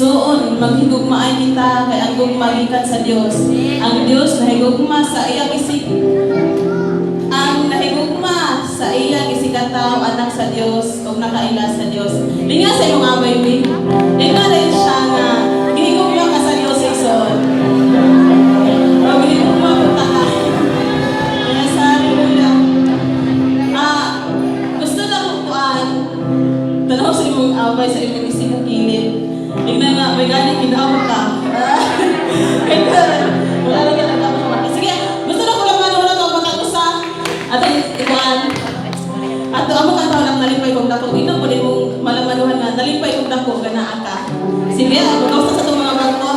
Igsoon, maghigugmaay kita kay ang gugma gikan sa Dios. Ang Dios nahigugma sa iyang isig. Ang nahigugma sa iyang isikataw anak sa Dios ug nakaila sa Dios. Linga sa imong abay mi. Linga rin siya nga gihigugma ka sa Dios igsoon. Ug gihigugma ka ka. Kaya sabi ko lang, gusto na ko kuan. Tanaw sa imong abay sa imong isig kilid. Tingnan nga, may galing kinawag ka. Kaya, wala na ka nagkakakamata. Sige, gusto na ko lang ano ito, makag-usa. Ato, ikuan. Ato, amo ka lang nalimpay kong dako. Ito po din mong malamanuhan nga, nalimpay kong dako, ganaan ka. Sige, mag-usa sa itong mga bangko.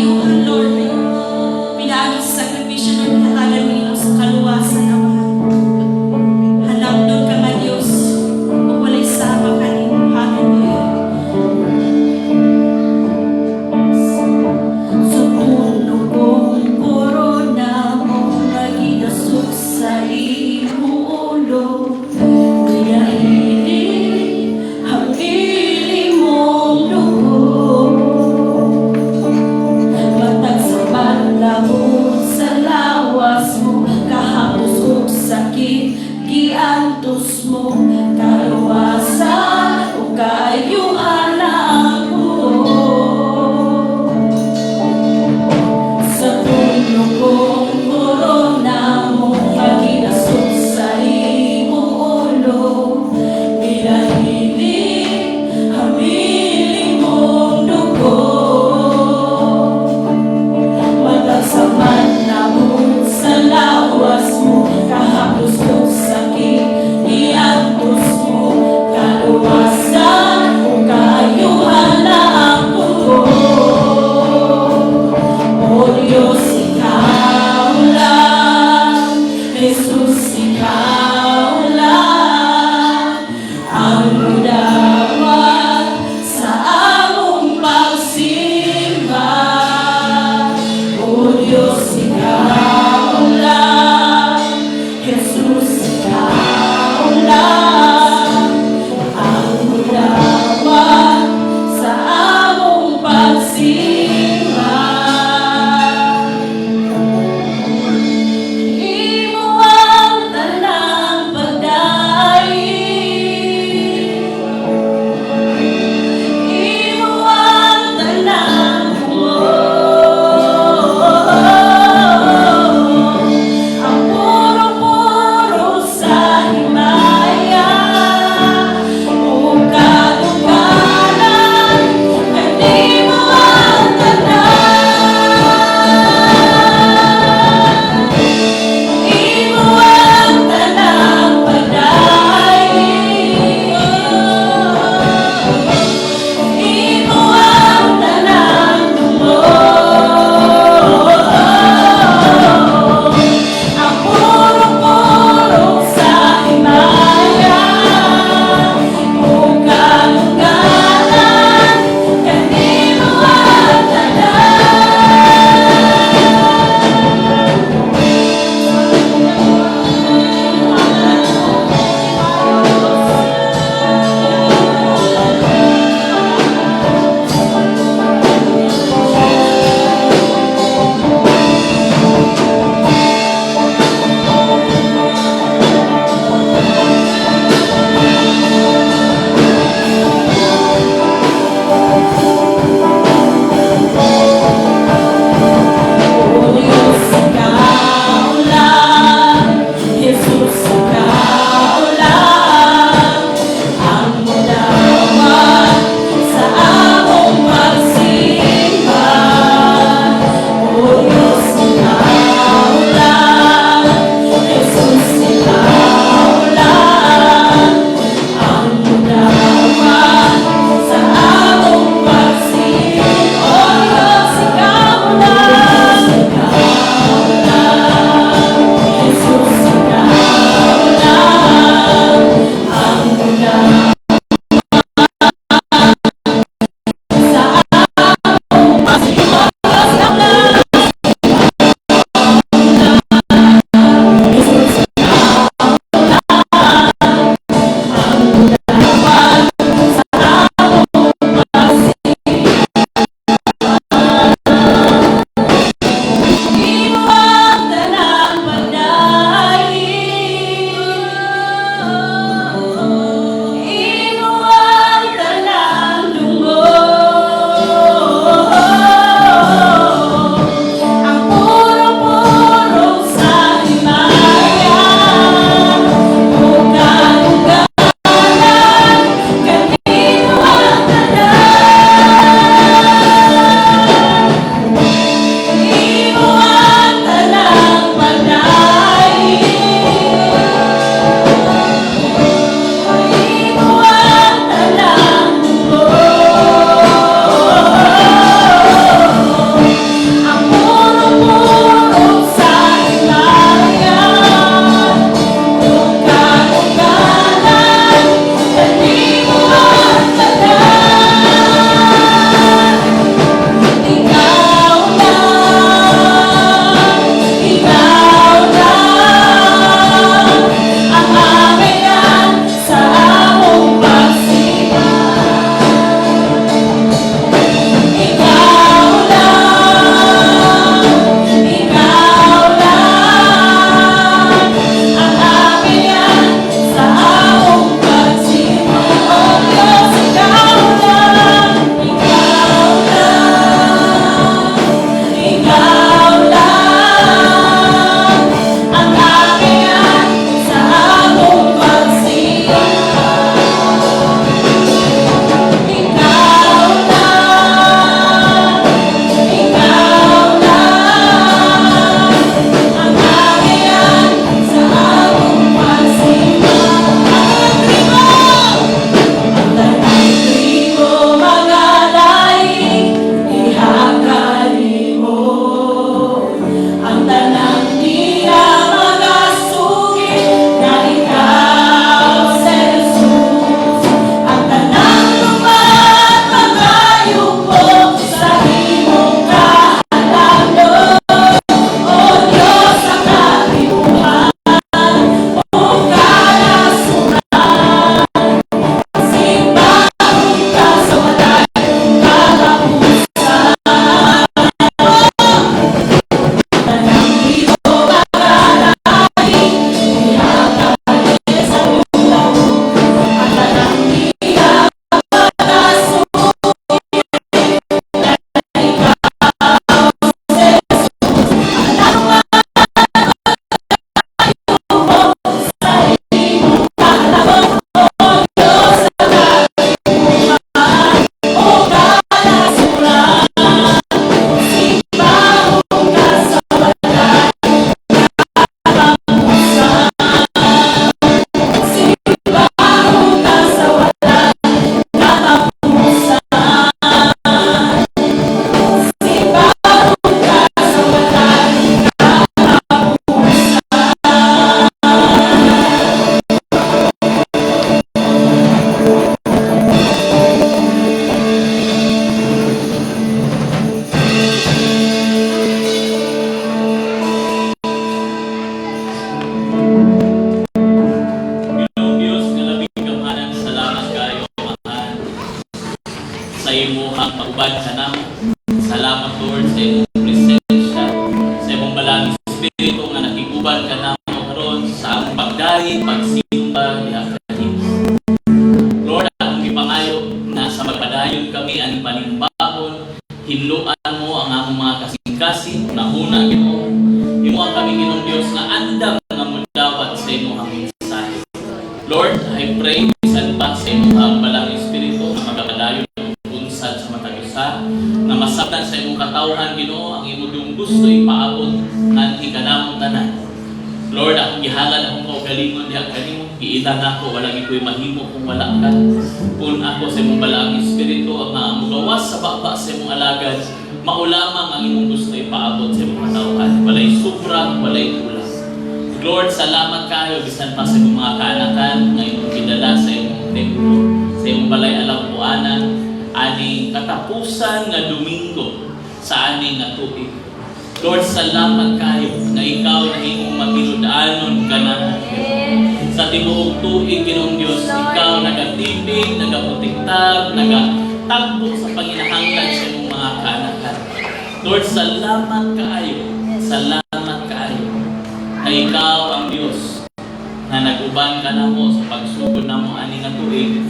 kayuhan, Lord. Pinaagi sa sakripisyo ng hinatagan mo sa kaluwasan, Ama. Hanapdon ka nga, Diyos, o walay sama kanino. Hallelujah. Sa puno kong korona mo naginasok sa iyong ulo. Kaya ini ang iling mong dugo. Matag sa kasi nahuna Ginoo. Imo ang kami Ginoong Dios nga andam nga mudawat sa imong mensahe. Lord, I pray bisan pa sa imong balang espiritu na magapadayon ng unsad sa matag usa, na masabtan sa imong katawhan Ginoo ang imo yung gusto ipaabot nganhi kanamong tanan. Lord, akong gihalad akong kaugalingon diha kanimo, giilan ako wala gikoy mahimo kung wala ka. Kung ako sa imong balang espiritu ang mugawas sa baba sa imong alagad, maulamang ang imong gusto ipaabot sa imong katawhan. Walay sobra, walay kulang. Lord, salamat kayo bisan pa sa imong mga kaanakan nga imong gidala sa imong templo, sa imong balay alampuanan, aning katapusan nga Domingo sa aning nga tuig. Lord, salamat kayo na ikaw na imong matinud-anon ka na sa tibuok tuig Ginoong Dios. Ikaw nagatibig, nagaprotektar, nagatagbo sa panginahanglan sa imong mga kaanakan. Lord, salamat kayo. Salamat kayo na ikaw ang Dios na nag-uban ka namo sa pagsugod namo ani nga tuig.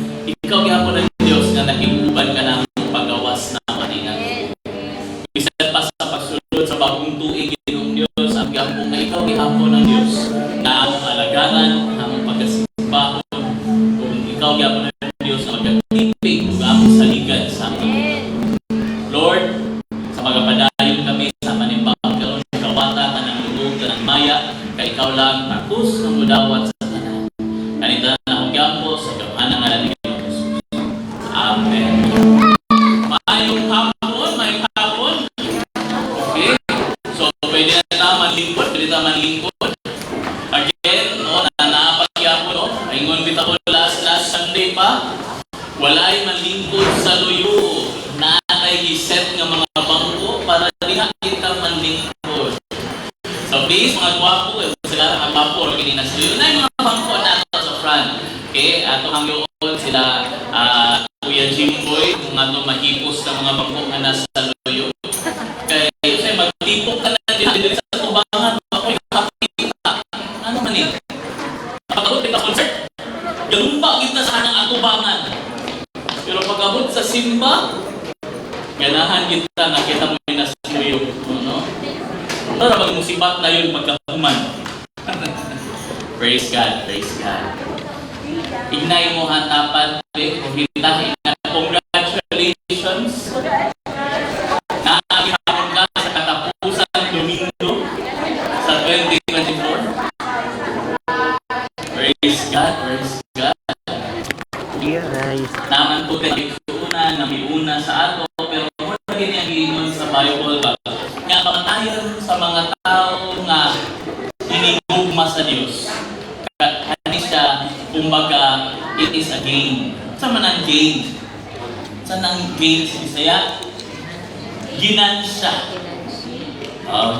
Ikaw gyapon ang Dios na nag-uban ka namo paggawas na ani nga tuig. Bisan pa sa pagsulod sa bagong tuig Ginoong Dios, ang gyapon na ikaw gyapon ang Dios na among alagaran, among pagkasimbahon, kung ikaw gyapon ang Dios na magkatipig ug among saligan sa among Lord, sa magapadayon kami sa manimbang karon kawata tanang lubog tanang maya, kay ikaw lang takos ng mudawat sa tanan. Kanita na akong gyapon sa gamhanan nga ni Jesus. Amen. Maayong hapon, maayong hapon. Okay? So, pwede na manlingkod, pwede na manlingkod. Again, no, nanapagyapo, no? Ayungon kita ko last Sunday pa, walay manlingkod sa luyo. Naanay giset nga mga bangko para diha kita manlingkod. So please, mga gwapo, sila mga gwapo, kini na luyo. Na yung mga bangko nato sa front. Okay, ato ang yun sila, Kuya Jimboy, kung ato mahipos na mga bangko nga nasa luyo. Kaya, say, magtipok ka na din sa tubangan, ako'y nakapita. Ano man eh? Pag-abot kita concert, galumpa kita sa anang atubangan. Pero pag-abot sa simba, ganahan kita, nakita mo yung nasa luyo. No? Para mag-musibat na yun magkahuman. Praise God, praise God. Ignay mo hatapan, kung hintahin na congratulations. Nakakihapon ka sa katapusan Domingo sa 2024. Praise God, praise God. Naman po tayo na miuna sa ato, pero kung lagi niya giingon sa Bible ba, nga pangatayon sa mga tao nga hinigugma sa Diyos. Kani siya, kumbaga, it is a game. Saan man ang game? Saan ang game sa Bisaya? Ginansya.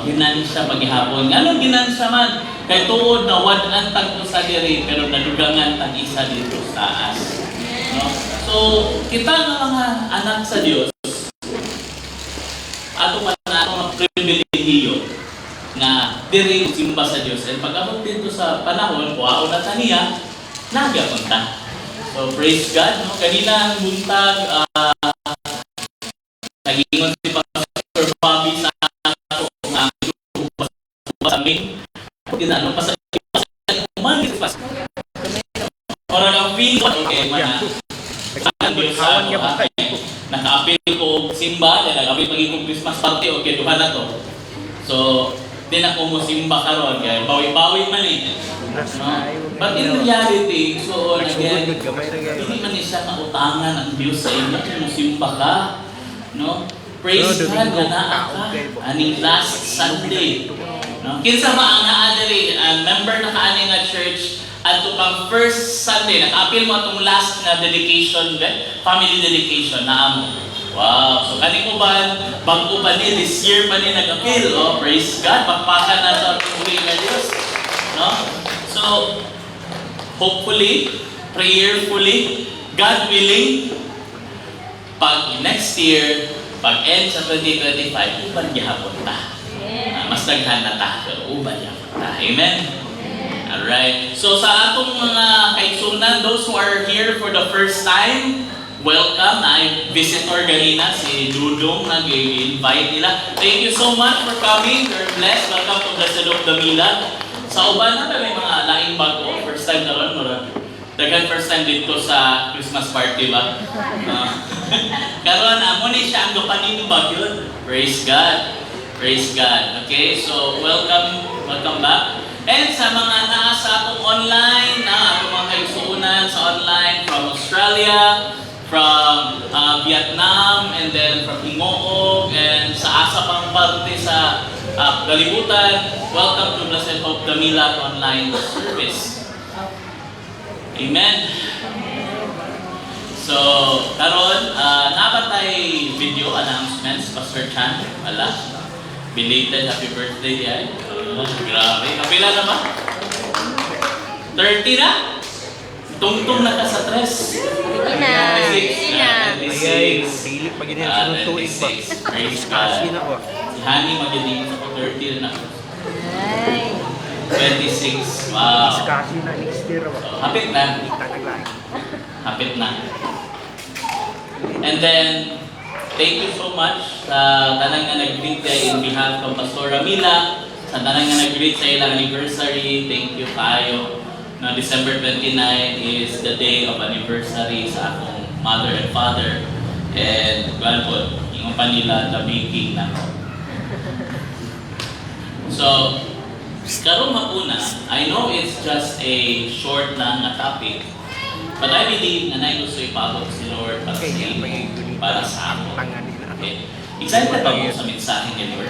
Ginansya paghihapon. Anong ginansya man? Kay tuod na wad-an tagto sa diri, pero nadugangan tag isa dito sa taas. No? So, kita nga mga anak sa Diyos, ato man na mga pribilehiyo na diri simba sa Diyos. And pag-abot dito sa panahon, kuwao na taniya, nagapunta. So, praise God. No? Kanina ang buntag, nag-iingon si Pastor Bobby sa ako, ang sa amin. Tinanong pa sa umangit pa. Orang ang feel, okay, mana. Naka-appeal ko simba, naka-appeal pag-ikong Christmas party, okay, duha na to. So, din ako mo simba karon kaya bawi-bawi man eh. No? But in reality, so again, hindi man siya kautangan ang Diyos sa inyo kung simba ka. No? Praise God na naa ka. Aning last Sunday. No? Kinsa ba ang naadiri, member na kaani nga church, at pang first Sunday, nag-appeal mo itong last na dedication, family dedication na amo. Wow! So, kani ko ba, bago pa ni, this year pa ni nag-appeal, oh, praise God, pagpaka na sa uli ng Diyos. No? So, hopefully, prayerfully, God willing, pag next year, pag end sa 2025, uban gihapon ta. Mas daghan na ta, pero uban gihapon ta. Amen? Alright. So sa atong mga kaigsunan, those who are here for the first time, welcome na ay visitor ganina si Dudong nag-invite nila. Thank you so much for coming. You're blessed. Welcome to Blessed Hope Damila. Sa uban na may mga laing bago. First time na ron, dagan first time dito sa Christmas party ba? Karon amo ni siya ang gapanin ba yun? Praise God. Praise God. Okay, so welcome back. And sa mga naa sa atong online, atong mga kaigsuunan sa online from Australia, from Vietnam, and then from Himoog, and sa asa pang parte sa kalibutan, welcome to Blessed Hope Damila online service. Amen. So, karon napatay video announcements, Pastor Chan. Wala. Belated happy birthday ay. Grabe. Kapila na ba? 30 na? Tungtong na ka sa 3. Ina. 26. Pilip pag ganyan sa nung tuig ba? Praise Kasi God. na ba? Si Hani magiging sa 30 na. Ay. 26. Wow. Kasi na next year ba? Hapit na. Tagalay. Hapit na. And then, thank you so much sa tanang nga nag-greet in behalf of Pastor Ramila, sa tanang nga nag-greet sa ilang anniversary. Thank you kayo. No, December 29 is the day of anniversary sa akong mother and father. And, well po, yung pa nila, the baking na. So, karong mapuna, I know it's just a short lang na topic, but I believe na gusto ipabot si Lord para sa iyo, para sa ako. Okay. Excited ba mo sa mensahe ni Lord?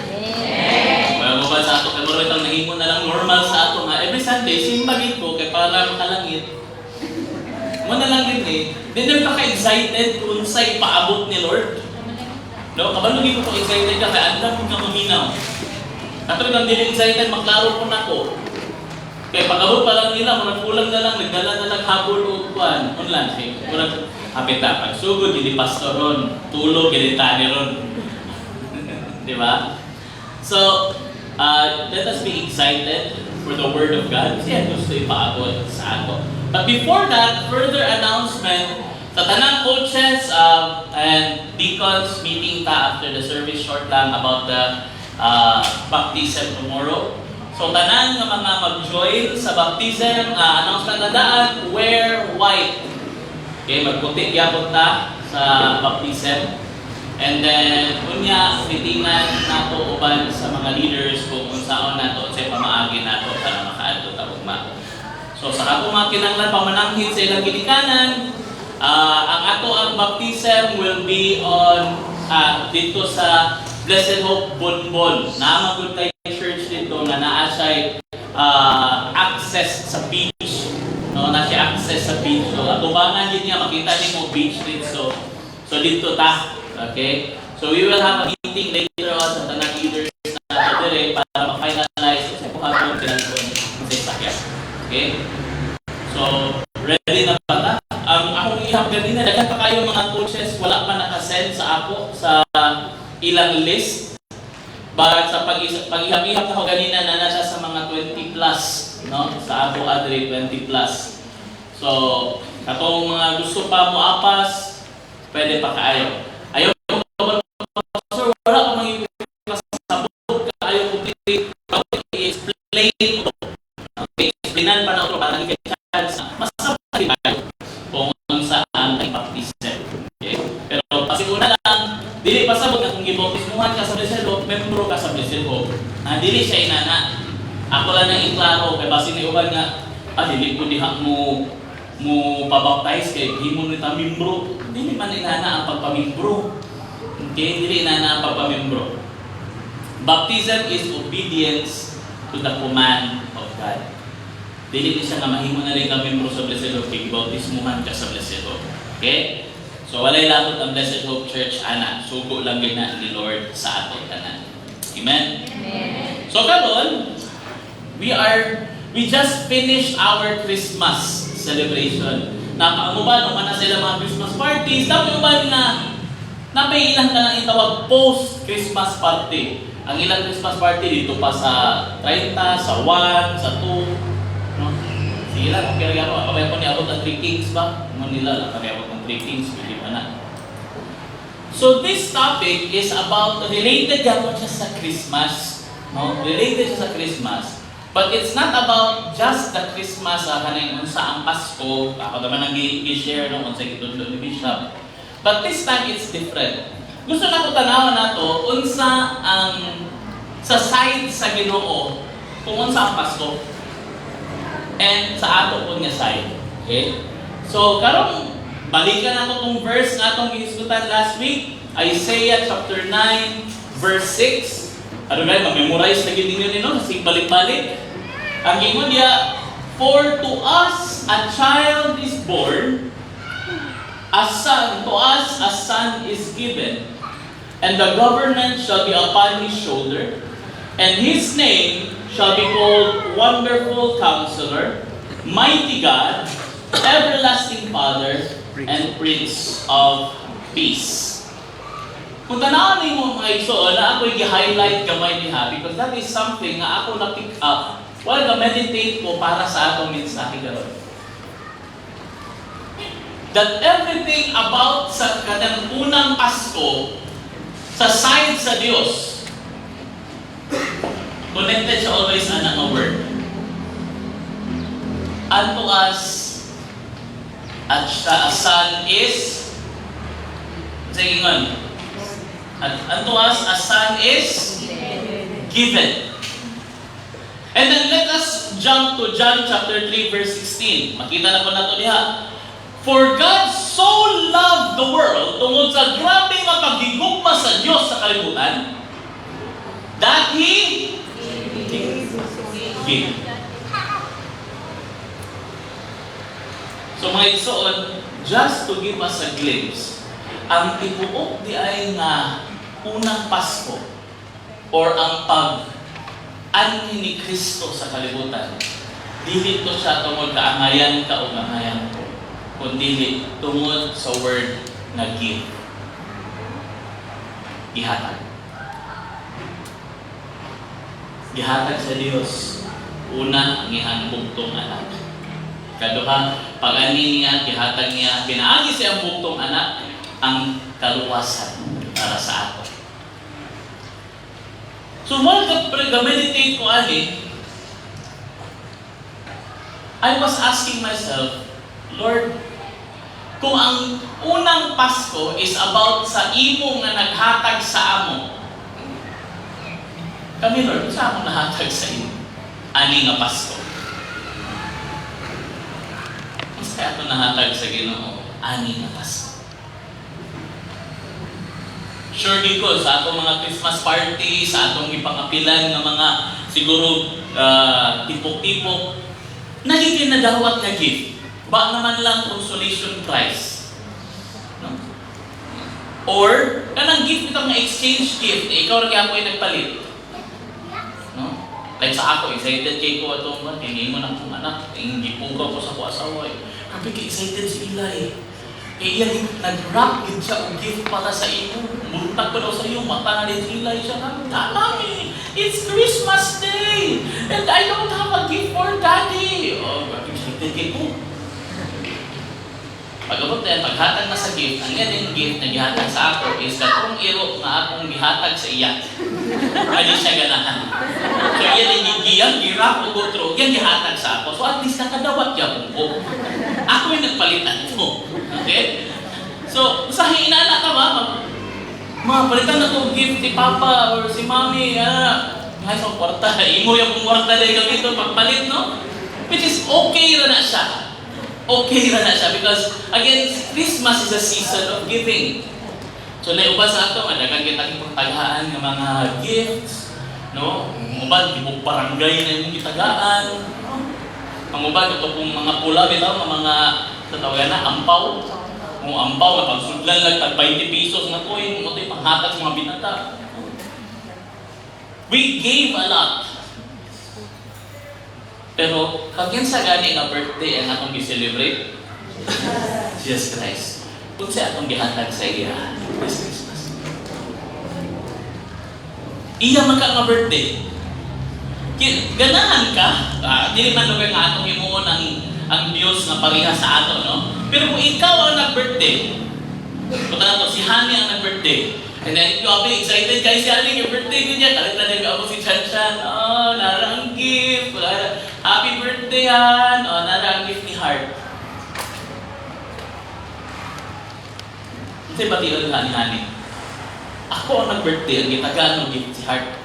Well, mabal sa ato, kaya mo itong nahimo na lang normal sa ato nga. Every Sunday, simbagin ko, kaya para makalangit. Mo na lang din eh. Then ka ka-excited kung sa ipaabot ni Lord. No? Kabalugin ko excited ka, kaya andam ko ka maminaw. At rin ang din excited, maklaro ko na ko. Kaya pag-abot pa lang nila, murag kulang na lang, nagdala na lang habol o kuwan. Unlan, murag hapit na. Pagsugod, hindi pastor ron. Tulog, hindi tani ron. Di ba? So, let us be excited for the Word of God. Kasi yan gusto ipaabot sa ato. But before that, further announcement, sa tanang coaches and deacons meeting ta after the service short lang about the baptism tomorrow. So tanan nga mga mag-join sa baptism, announcement na daan, wear white. Okay, magputi gyapon ta sa baptism. And then unya titingnan nato uban sa mga leaders kung unsaon nato sa pamaagi nato para makaadto ta ugma. So sa ato mga kinahanglan pamananghin sa ilang ginikanan, ang ato ang baptism will be on dito sa Blessed Hope Bonbon. Naamagod tayo church dito na naa siya access sa beach. No, na siya access sa beach. So atubangan din niya makita niyo beach dito. So dito ta. Okay? So we will have a meeting later on sa tanang leaders na dire para ma-finalize sa kuhatong tinanong sa sakya. Okay? So ready na ba ta? Ang akong ihap ganina, daghan pa kayo mga coaches wala pa nakasend sa ako sa ilang list. But sa pag-ihap-ihap ako ganina na nasa sa mga 20 plus, no? Sa ako adre 20 plus. So, katong mga gusto pa mo apas, pwede pa kaayo. Ayaw mo Pastor, wala pa mga kasabot kaayo complete i-explain ko. Okay, explainan pa na ito para hindi ka chance. Mas sabay kayo kung saan ay baptism. Okay? Pero pasigura lang, dili pasabot na kung gibautismuhan ka sa Blessed Hope, membro ka sa Blessed Hope. Dili siya inana. Ako lang nang iklaro kay basi ni uban nga, dili ko diha mo pabaptize kay himo ni ta membro. Dili man inana ang pagpamimbro. Okay, dili inana ang pagpamimbro. Baptism is obedience to the command of God. Dili ni siya nga mahimo na rin ka membro sa Blessed Hope kay gibautismuhan ka sa Blessed Hope. Okay? So walay latot ang Blessed Hope Church ana, sugo lang gina ni Lord sa aton tanan. Amen. Amen. So karon, we just finished our Christmas celebration. Nakaamo ba no man na sila mga Christmas parties, tapos ba na napay ilang ka nang itawag post Christmas party. Ang ilang Christmas party dito pa sa 30, sa 1, sa 2, no? Sige lang, kaya ako, kapag ako niabot ang 3 kings ba? Manila lang, kaya ako ang three kings, pwede ba na? So this topic is about, related gapon siya sa Christmas. No? Related siya sa Christmas. But it's not about just the Christmas, kanang unsa ang Pasko. Ako naman ang i-share no, unsa gitudlo ni Bishop. But this time it's different. Gusto na ko tanawan nato unsa ang sa side sa Ginoo kung unsa ang Pasko and sa ato po nga side. Okay? So karong balikan nato tong verse nga atong gihisgutan last week, Isaiah chapter 9 verse 6. Ano guys, ma-memorize na gid ninyo nino kasi balik-balik. Ang ingon niya, for to us a child is born, a son, to us a son is given, and the government shall be upon his shoulder, and his name shall be called Wonderful Counselor, Mighty God, Everlasting Father, and Prince of Peace. Kung tanawin mo mga igsoon na ako'y i-highlight gamay niya because that is something na ako na-pick up while na-meditate ko para sa atong mensahe garon. That everything about sa kanang unang Pasko sa side sa Dios connected siya always ana nga word. Unto us at a son is saying unto us a son is given. And then let us jump to John chapter 3 verse 16. Makita na po nato diha. For God so loved the world tungod sa grabe nga paghigugma sa Dios sa kalibutan that He gave. So mga igsoon, just to give us a glimpse, ang tibuok di ay nga unang Pasko or ang pag-anhi ni Kristo sa kalibutan, dili to siya tungod kaangayan ka o kaangayan ko, kundi tungod sa word na give. Gihatag. Gihatag sa Dios. Una, ang ihang bugtong anak. Kaduha, pag-ani niya, gihatag niya, pinaagi siya ang bugtong anak, ang kaluwasan para sa ato. So while meditate ko I was asking myself, Lord, kung ang unang Pasko is about sa imo nga naghatag sa amo, kami Lord, sa akong nahatag sa imo? Ani nga Pasko. Mas kaya ito nahatag sa Ginoo, ani nga Pasko. Surely ko, sa atong mga Christmas party, sa atong ipangapilan ng mga siguro tipok-tipok, nagiging nadawat na gift. Ba naman lang consolation prize. No? Or, kanang gift ito nga exchange gift, ikaw rin ako ay nagpalit. No? Like sa ako, excited kay ko itong ba, tingin mo na akong anak, gipugaw ko sa ko asawa. Grabe ka excited si Eli. Iya nag-wrap din siya ang gift para sa iyo. Muntag ko daw sa iyo, mata na din Eli siya. Mami, it's Christmas Day! And I don't have a gift for Daddy! Oh, grabe excited kay ko. Pag-abot na yan, paghatag na sa gift, ang yan gift na gihatag sa ako is katong iro na akong gihatag sa iya. Hindi siya ganahan. So yan yung gigiyang, girap o gutro, yan gihatag sa ako. So at least nakadawat yan ko. Ako yung nagpalitan ko. Okay? So, sa hinala ka ba? Mga palitan na itong gift ni Papa or si Mami, ay sa kwarta, imo yung kwarta na yung ito, pagpalit, no? Which is okay na siya. Okay na siya because, again, Christmas is a season of giving. So, naiuba sa ato, madagang kita ipagtaghaan ng mga gifts, no? Uban, ibog barangay na yung itagaan. Ang uban, ito pong mga pula, bitaw, mga tatawagan na, ampaw. Kung ampaw, na pagsudlan lang, tag 20 pesos na ko, yung ito yung panghatag sa mga binata. We gave a lot. Pero, pag yan sa gani na birthday ang atong i-celebrate, Jesus Christ. Kung siya atong gihatag sa iya, this Christmas. Iya man ka nga birthday. Ganahan ka, hindi man lugar nga atong himuon ang Diyos na pareha sa ato, no? Pero kung ikaw ang nag-birthday, punta na to, si Honey ang nag-birthday. And then, you be excited kayo si Honey, yung birthday ko niya. Kalit na nag ako si Chan Chan. Oh, narang gift. Happy birthday, Han. Oh, narang gift ni Heart. Kasi pati yun, Honey. Ako ang nag-birthday, ang gitagaan ng gift si Heart.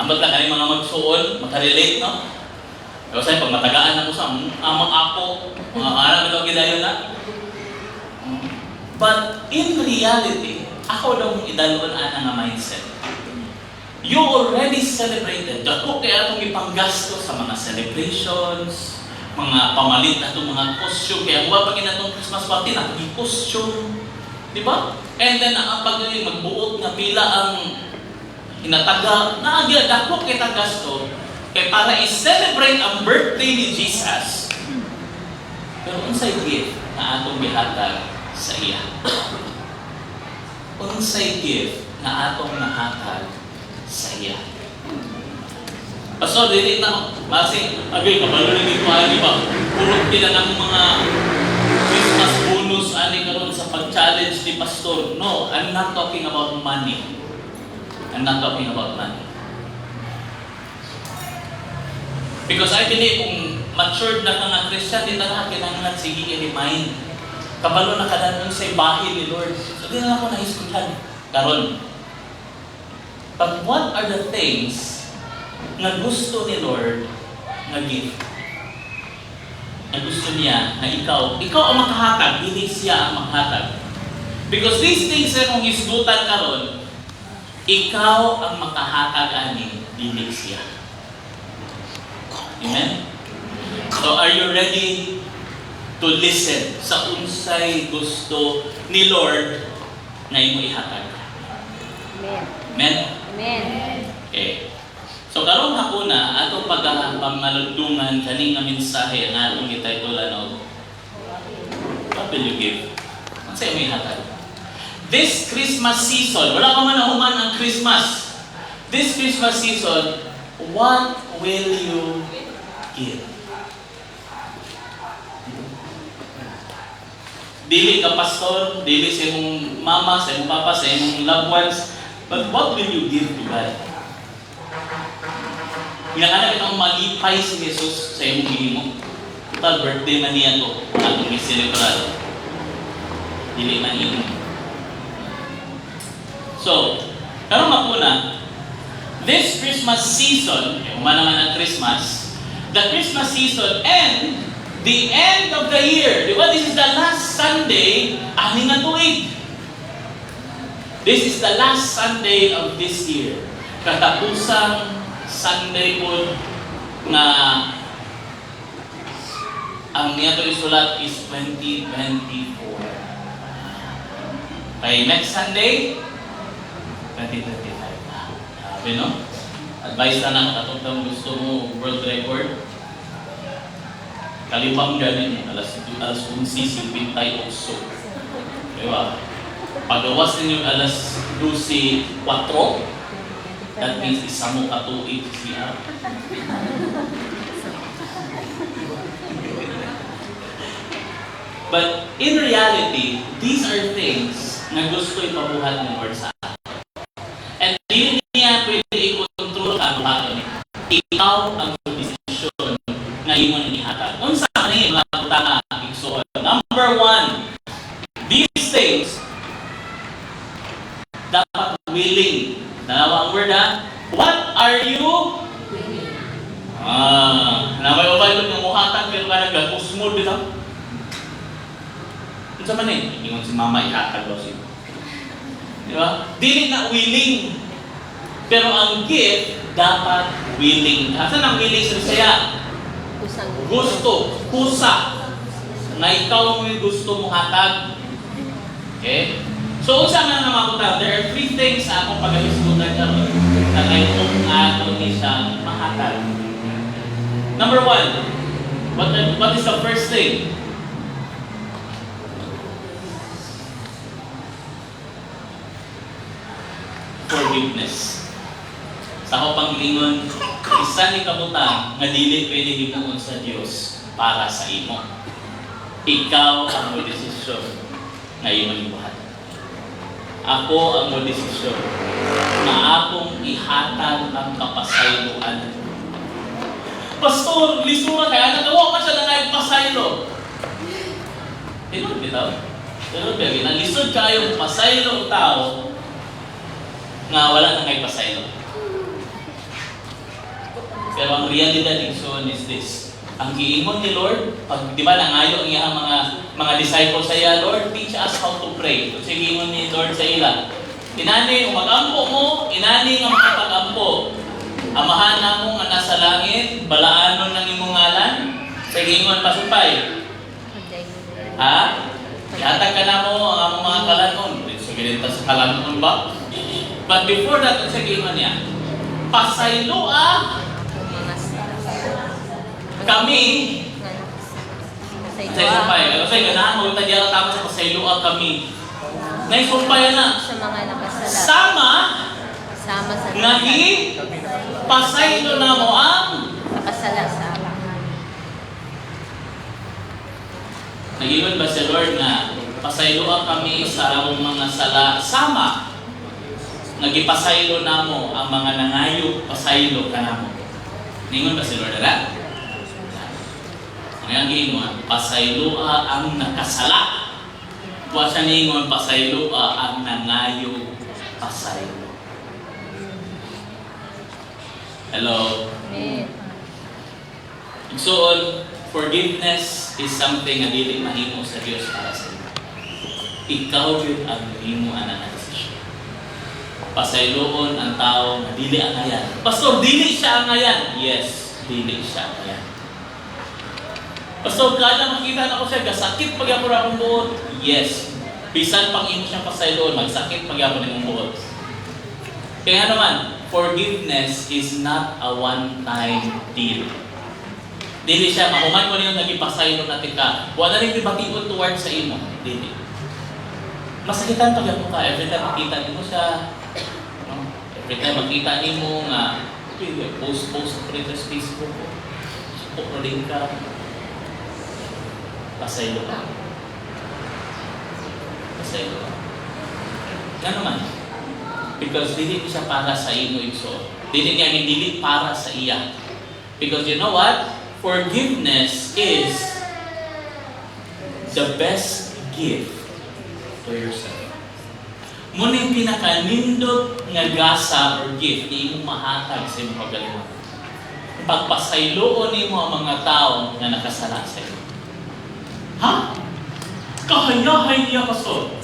Ambot lang kayo mga magsuon, makarelate, no? Pero sa'yo, pag matagaan ako sa amang ako, mga anak ito gidayon na. But in reality, ako daw mong idaloon nga mindset. You already celebrated. Dako kaya itong ipanggasto sa mga celebrations, mga pamalit na itong mga costume. Kaya huwag pag inatong Christmas party na itong costume. Di ba? And then, ang pag magbuot na pila ang hinataga, naagya, dako kita gasto, kaya para i-celebrate ang birthday ni Jesus. Pero unsay gift na atong gihatag sa iya? Unsay gift na atong nahatag sa iya? Pastor, dili na, kasi, agay, kabalo rin ito, di ba? Pulot nila ng mga Christmas bonus, ani karon sa pag-challenge ni Pastor. No, I'm not talking about money. I'm not talking about money. Because I believe kung matured na ka nga Christian, di na kailangan sige i-remind. Kabalo na kadanon sa bahay ni Lord. So di na ako naiskutan. Karon. But what are the things na gusto ni Lord na gift? Na gusto niya na ikaw ang makahatag, hindi siya ang makahatag. Because these things na kung isdutan karon, ikaw ang makahatag ani, hindi siya. Amen? So are you ready to listen sa unsay gusto ni Lord na imo ihatag? Amen. Amen? Amen. Okay. So karon hakuna ato pagpamaludungan kaning nga mensahe nga atong gitaytulan og what will you give? Unsay imo ihatag? This Christmas season, wala pa man nahuman ang Christmas. This Christmas season, what will you give? Dili ka pastor, dili sa imong mama, sa imong papa, sa imong loved ones, but what will you give to God? Pinakana kitang malipay si Jesus sa imong gihimo. Total birthday man niya to, atong i-celebrate. Dili man imo. So, karong mapuna, this Christmas season, umana naman ang Christmas, the Christmas season and the end of the year. Di ba? This is the last Sunday, aning nga tuig. This is the last Sunday of this year. Katapusang Sunday po na ang niya to isulat is 2024. Kay next Sunday, 2025. Sabi no? Advice na lang katong gusto mo world record. Kalipang ganin alas 11:58. Diba? Pagawas ninyo alas 12:04, that means isa mo katuig siya. But in reality, these are things na gusto ipabuhat ng Lord sa atin. And hindi niya pwede i-control ang bato niya. Ikaw ang decision na imo nang ihatag. Unsa man ni mga utanga igsoon. Number 1, these things dapat willing. Dalawa ang word ha. What are you? Namay ubay ko ng muhatag pero ka nag-kusmod dito. Unsa man ni? Ingon si mama ihatag daw siya. Di ba? Dili na willing. Pero ang gift, dapat willing. Saan ang willing sa Bisaya? Gusto. Kusa. Na ikaw mo yung gusto mo hatag. Okay? So, unsa man nga makuta? There are 3 things sa akong pag-ahisgutan karon na kayo kung ato ni siya mahatag. Number 1, what is the first thing? Forgiveness. Sa ako panglingon, isa ni kabuta nga dili pwede himuon sa Dios para sa imo. Ikaw ang mo desisyon nga imong buhat. Ako ang mo desisyon na akong ihatag ang kapasayloan. Pastor, lisura kaya nagawa ka siya na nga pasaylo. Tinod bitaw. Tinod ba? Nalisod kayo pasaylo tao nga wala na kay pasaylo. Pero ang realidad igsoon is this. Ang giingon ni Lord, pag di ba nangayo ang iyang mga disciples sa iya, Lord, teach us how to pray. Kasi giingon ni Lord sa ila, inani umagampo mo, inani nga makapagampo. Amahan namo nga nasa langit, balaanon ng imong ngalan. Sa giingon pasupay. Ha? Ihatag ka na mo ang among mga kalanon. So gilinta sa kalanon ba? But before that, sa giingon niya, pasayloa kami sa sumpay. Kasi ganahan mo ito diyan tama sa pasayloa kami. Naisumpay na. Sa mga nakasala. Sama Sama sa ngahi pasaylo na mo ang nakasala sa ama. nagiwan ba si Lord na pasayloa kami sa among mga sala sama nagipasaylo namo ang mga nangayo pasaylo kanamo. Ningon ba si Lord ala? Ang gingon pasayloa ang nakasala. Wa siya ningon pasayloa ang nangayo pasaylo. Hello. Amen. So, forgiveness is something na dili mahimo sa Dios para sa iyo. Ikaw yun ang mahimo ana na desisyon. Pasayloon ang tao na dili angayan. Pastor, dili siya angayan. Yes, dili siya angayan. Pastor, kada makita na ko siya, gasakit pag ako akong buot. Yes. Bisan pang imo siyang pasayloon, magsakit pag ako nimong buot. Kaya naman, forgiveness is not a one-time deal. Dili siya, mahuman mo niyong nagipasaylo natin ka. Wala rin ibatiun towards sa imo. Dili. Masakitan pag ako ka. Every time makita niyo siya, every time makita niyo nga, post sa Facebook, support rin ka. Pasaylo ka. Pasaylo ka. Gano'n man. Because dili siya para sa imo igsoon. Dili niya dili para sa iya. Because you know what? Forgiveness is the best gift to yourself. Muna yung pinakanindot nga gasa or gift ni imong mahatag sa imong pagalingon. Pagpasayloon nimo ang mga tao nga nakasala sa iyo. Ha? Kahayahay niya pastor.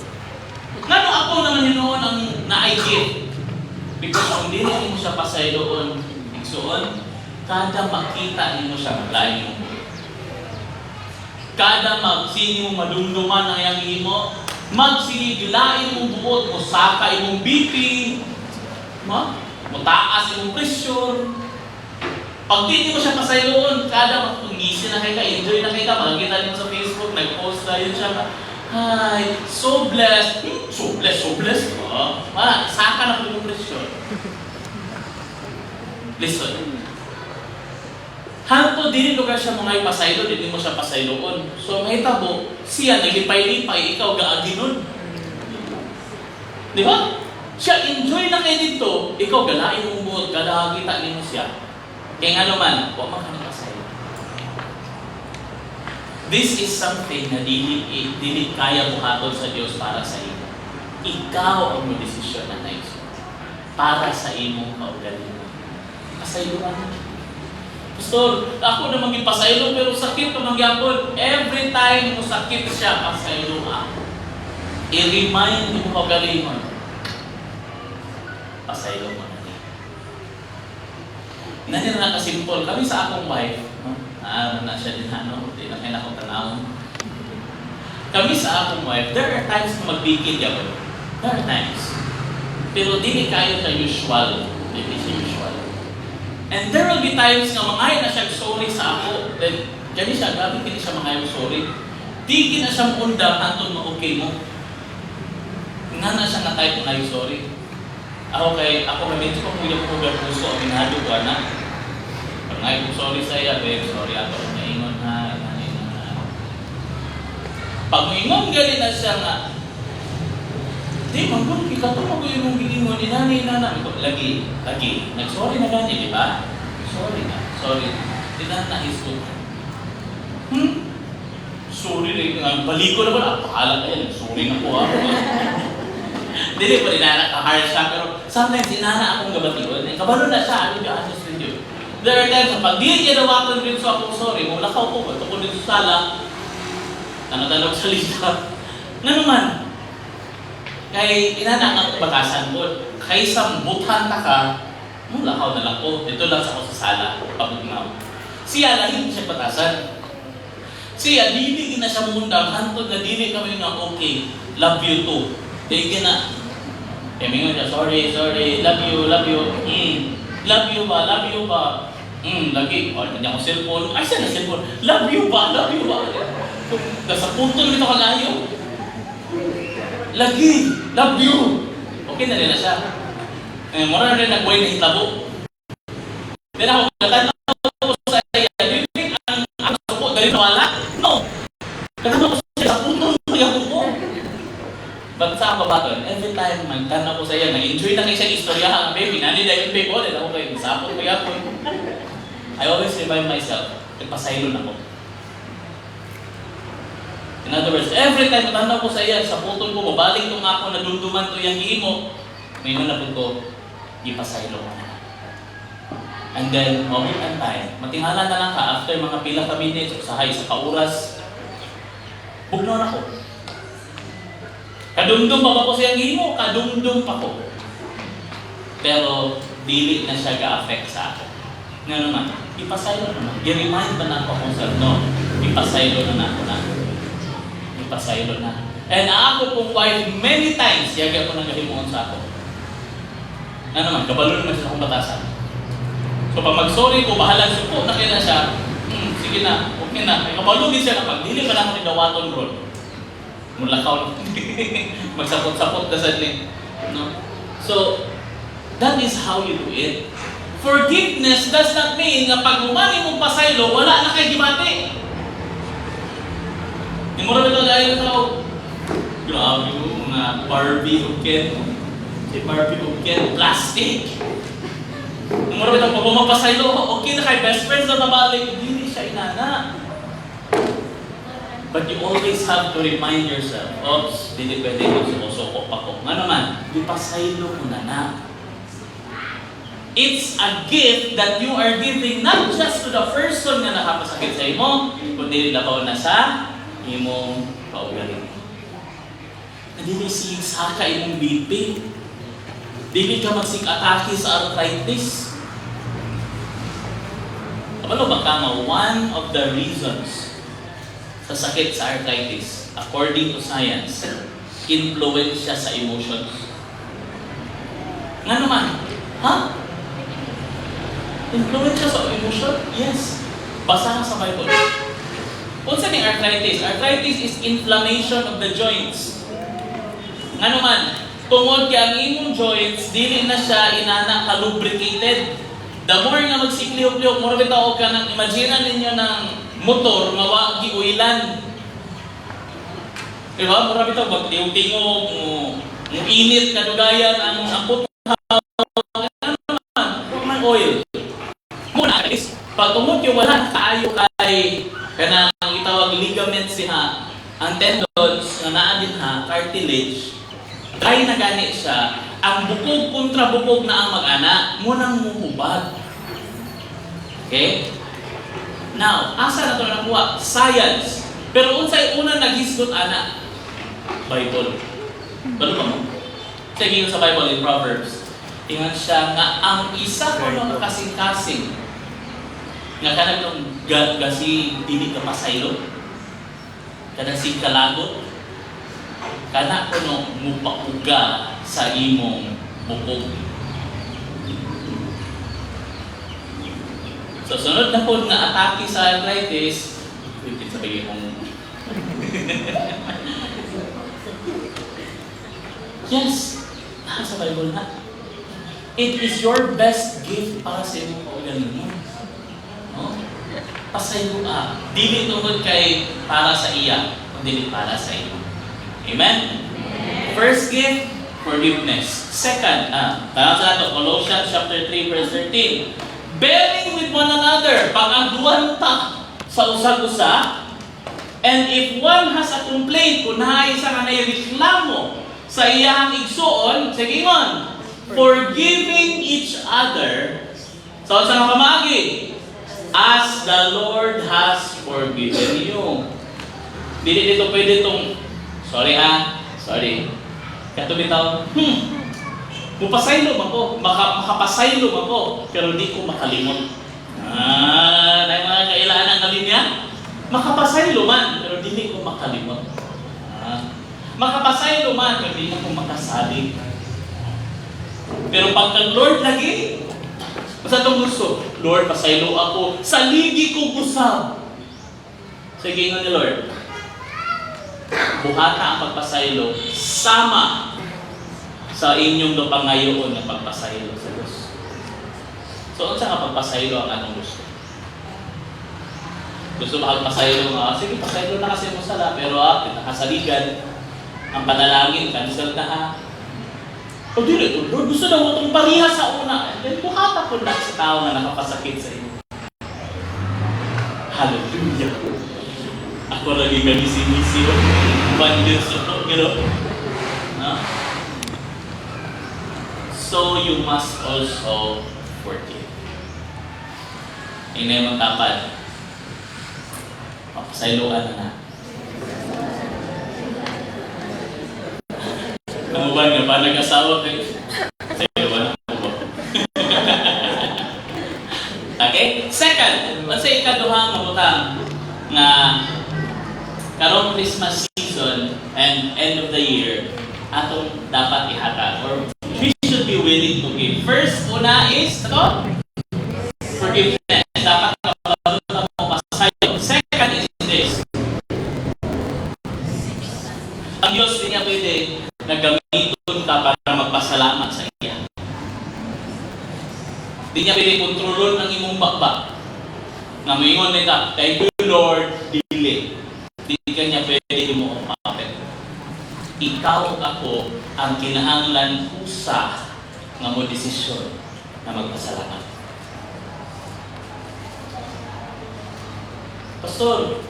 Ngano ako naman hinoon ang na-idea? Because kung hindi mo siya pasayloon, igsoon, kada makita mo siya maglayo. Kada magsini mo madumduman ang iyang imo, magsigilain mong buot mo, saka imong BP, mataas imong pressure. Pag di mo siya pasayloon, kada magtungisi na kayo ka, enjoy na kayo ka, makikita mo sa Facebook, nag-post na yun siya, hi, so blessed. So blessed. Saka na po yung pressure. Listen. Hanto din lugar siya mga ipasaylo, hindi mo siya pasayloon. So may tabo, siya naglipay-lipay, ikaw gaaginon. Di ba? Siya enjoy na kayo dito, ikaw galain mong buot, galahagita mo siya. Kaya nga naman, huwag makanipasaylo. This is something na dili kaya buhaton sa Diyos para sa iyo. Ikaw ang may desisyon na nais para sa imong kaugalingon. Pasayloan. Pastor, ako na magipasaylo pero sakit ko mangyapon. Every time mo sakit siya, pasayloan. I-remind mo kaugalingon. Pasaylo mo na niya. Nandiyan na kasimple. Kami sa akong wife, na siya din, hindi na kailangan kong tanawin. Kami sa akong wife, there are times na magbigil yan. There are times. Pero di kayo sa usual. Hindi siya usual. And there will be times na mangayon na siya sorry sa ako. Then, kaya siya, grabe kini siya mangayon sorry. Di na siya munda, hantong ma-okay mo. Nga na siya na-type mangayon sorry. Ako medyo kong huwag ko puso, aminado ko na. Pag ngayon kong sorry sa iya, babe, sorry ako, naingon na, Pag moingon gali na siya nga, di, manggol, ikaw mo ko yung gigingon, inani. Lagi, nag-sorry na gani, di ba? Sorry na. Di na naisot. Sorry na, balik ko na ba? Pahala kayo, sorry na po Dili pa rin nakaka-hard siya, pero sometimes inana akong gabatiwan. Kabalo na siya, I will be honest with you. There are times, pag di ginawakan rin sa akong sorry, mulakaw ko, ito ko dito sa sala, tanong sa lista. Nga naman, kay inana ang bakasan ko, kaysa buthan ta ka, mulakaw na lang ko, dito lang sa ako sa sala, pagugnaw. Siya, lahit siya batasan. Siya, dili na siya mundang, hantod na dili kami nga okay, love you too. Dili na, mingon siya, sorry, love you. Love you ba? Lagi, kanya ko cellphone. Ay, siya na cellphone. Love you ba? Nasa punto nito kalayo. Lagi, love you. Okay na rin na siya. Mura na rin nagbuhay na hitabo. Then ako, katanaw ko sa iya, ang suko, dali na wala? No. Katanaw ko siya, sa punto nito ko. But sa kabaton, every time magtanaw ko sa iya, nag-enjoy na kayo siyang istorya, baby, nani dahil baby ko, dahil ako kayo, masapot ko yapon. I always remind myself, nagpasaylon ako. In other words, every time matanaw ko sa iya, sa putol ko, mabalik ko nga ako, nadunduman to yung himo, may nanapod ko, ipasaylo ko na. And then, moment and time, matingala na lang ka, after mga pila ka minutes, usahay sa kauras, bugnaw na ako. Kadumdum pa ba ko siyang himo? Kadumdum pa ko. Pero, dili na siya ga-affect sa akin. Nga naman, ipasaylo na. I-remind ba na ako kung saan, no? Ipasaylo na ako na. Ipasaylo na. And ako pong wife, many times, yaga ko nang gahimuon sa ako. Nga naman, kabalo naman siya akong batasan. So, pag mag-sorry ko, bahalang suko na kaya siya, sige na, okay na. May kabalo din siya kapag dili pa na ako ni Dawaton Road. Mulakaw magsapot-sapot ka sa din. No? So, that is how you do it. Forgiveness does not mean na pag umani mong pasaylo, wala na kay gimati. Yung mura ito dahil tao, grabe mo, mga Barbie o Ken. Si Barbie o Ken, plastic. Yung mura ito, pag umapasaylo, okay na kay best friends na nabalik, hindi siya inana. But you always have to remind yourself, oops, hindi pwede yung sumusoko pa ko. Nga naman, ipasaylo mo na. It's a gift that you are giving not just to the person na nakapasakit sa imo, kundi labaw na sa imong kaugaling. Hindi saka imong BP. Dili ka magsik-atake sa arthritis. Kabalo ba ka nga, one of the reasons sa sakit sa arthritis, according to science, influence siya sa emotions. Nga naman, influence siya sa emotion? Yes. Basa ka sa Bible. Kung saan yung arthritis? Arthritis is inflammation of the joints. Nga naman, tungod kaya ang imong joints, dili na siya inana ka-lubricated. The more nga magsikliok-liok, more bitaw ka nang imagine ninyo ng motor, mawagi uilan. Diba? Marami ito, magtingog-tingog, init, kadugayan, ang putaw, ng oil. Muna, pag tumot yung wala, kaayo kay, kanang itawag ligaments siya, ang tendons, na naadin ha, cartilage, kaya na gani siya, ang bukog kontra bukog na ang mag-ana, munang muhubad. Okay? Now, asa na ito nakuha? Science. Pero unsay unang naghisgot ana? Bible. Balo ba mo? Sige sa Bible in Proverbs. Ingat siya nga ang isa ko ng kasing-kasing nga kanang itong gasi dili ka pasaylo. Kanang si kalagot. Kana ko no mupakuga sa imong bukog. So, sunod na po na atake sa arthritis, pwede sabihin mong yes, sa Bible na. It is your best gift para sa iyong kaugaling mo. No? Pasaylo ka. Dili tungkol kay para sa iya. kundi para sa inyo. Amen? First gift, forgiveness. Second, tara sa Colossians chapter 3 verse 13. Bearing with one another, pag-aduan ta sa usag-usa, and if one has a complaint, kung isa nga na reklamo sa iyang igsuon, sige ngon, forgiving each other, so sa mga pamagi, as the Lord has forgiven you. Dili dito pwede itong, sorry. Kato bitaw, mupasaylom ako, makapasaylom ako, pero di ko makalimot. Na yung mga kailangan ng linya, makapasayloman, pero di ko makalimot. Makapasayloman, pero di ko makasalig. Pero pagka Lord lagi, basta itong gusto, Lord, pasaylo ako, saligi ko usab. Sige nga ni Lord, buhata ang pagpasaylo, sama sa inyong pangayoon na pagpasaylo sa Diyos. So, ano sa pagpasaylo ang anong gusto? Gusto ba pagpasaylo nga? Sige, pasaylo na kasi mo sala, pero nakasaligan, ang panalangin, cancel na ha. O dito, Lord, gusto na mo itong pariha sa una. Then, buhata ko na sa tao na nakapasakit sa inyo. Hallelujah! Ako lagi gamisi-misi o bandit sa gano'n. So you must also forgive. Hindi mo tapad. Pasayloan na. Kamuban nga ba nag-asawa kayo? Sayloan na po. Okay? Second, let's say ikaduhang mabutang na karong Christmas season and end of the year, atong dapat ihatag or we should be willing to give. First, una is, forgiveness. Dapat kapalutan mo pasayo. Second is this. Ang Diyos din niya pwede nagamiton ka para magpasalamat sa iya. Di niya pwede kontrolon ang imong bakbak. Nga maingon nita, thank you Lord, dili. Di ka niya pwede mo umapit. Ikaw ako ang kinahanglan usa nga mo desisyon na magpasalamat. Pastor,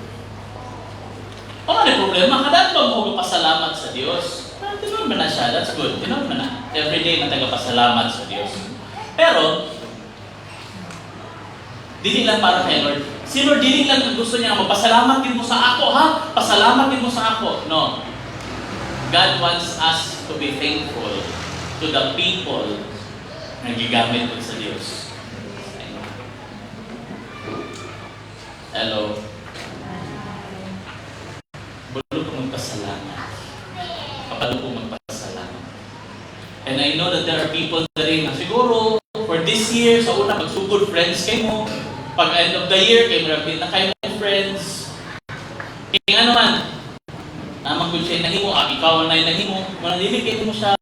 ano na problema? Kadaan ba mo magpasalamat sa Diyos? Tinuod mo na siya, that's good. Tinuod mo na. Everyday na tagapasalamat sa Diyos. Pero, dili lang para kay Lord. Si Lord, dili lang ang gusto niya, magpasalamat din mo sa ako, ha? Pasalamat din mo sa ako. No. God wants us to be thankful to the people na gigamit ko sa Diyos. Hello. Bulo ko magpasalamat. Kapalo ko magpasalamat. And I know that there are people na rin na siguro, for this year, sa una, magsugod friends kayo mo. Pag end of the year, kayo marapit na kayo mga friends. Kaya nga naman, naman kung siya nahimo, ikaw na nahimo, manalilig mo siya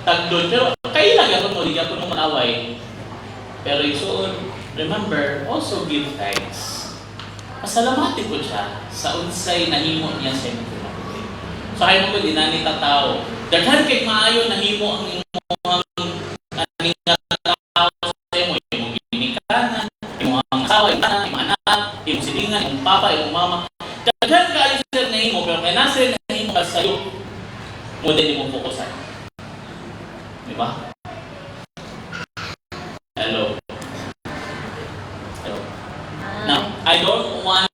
tagdon. Pero kayo lang ako mo, hindi ako nung manaway. Pero isuon, remember, also give thanks. Pasalamatin ko siya sa unsay nahimo niya sa inyo. So kayo mo, di na ni tatao. Daghan kay maayo nahimo ang imong tao sa imo, imong ginikanan, imong asawa, imong anak, imong silingan, imong papa, imong mama. Daghan kayo sa nahimo, pero kay nasa nahimo ka sa'yo, mo din imong fokusan. Di ba? Hello. Hello. Now, I don't want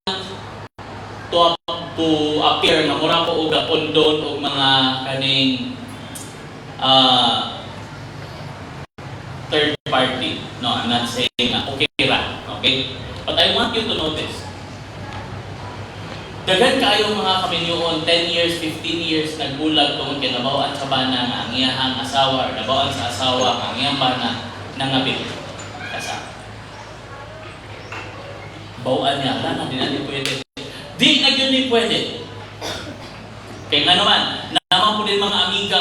to appear na mura ko og pondon og mga kaning third party. No, I'm not saying okay ra. Okay? But I want you to notice. Daghan kayo mga kaminyoon, 10 years, 15 years, nagbulag tungkol kinabawaan sa bana nga ang iyahang asawa or nabawaan sa asawa ang iyang bana nangabit. Kasama. Bawaan niya, wala na, di na pwede. Di na yun di pwede. Kaya nga naman, naman po din mga amiga,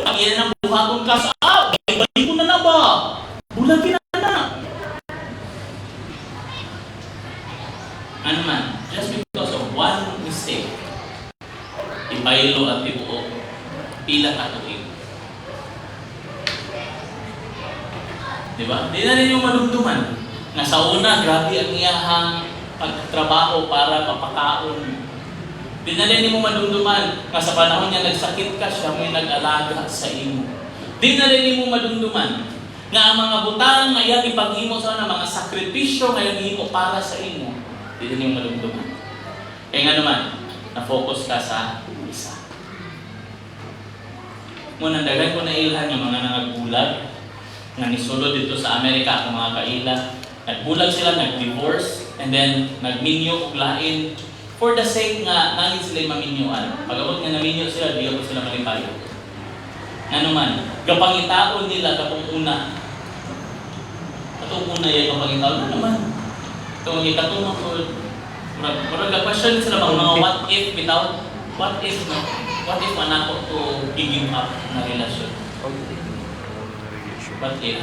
ang iyan ang buhatong kasa, balik ko na na ba? Bulagin na na. Ano man, just because of one mistake, Di ba? Di na rin yung madumduman. Nga sa una, grabe ang iyahang pagtrabaho para mapakaon. Di na rin mo madumduman. Nga sa panahon niya nagsakit ka, siya mo'y nag-alaga sa imo. Di na rin mo madumduman. Nga ang mga butang nga iyang ipaghimo sa mga sakripisyo nga iyang ihimo para sa imo. Di na rin mo madumduman. Kaya nga naman, na-focus ka sa isa. Muna, dagay ko na ilhan yung mga nangagbulag nga nisulod dito sa Amerika ang mga kaila. Nagbulag sila, nag-divorce, and then nagminyo og lain for the sake nga nangin sila maminyoan. Pag-abot nga naminyo sila, di ako sila malipayo. Nga naman, kapangitaon nila kapag una. Katong una yung kapangitaon na naman. Itong ikatumang ko, marag question sila mga what if without, what if man ako to giving up na relasyon? What if?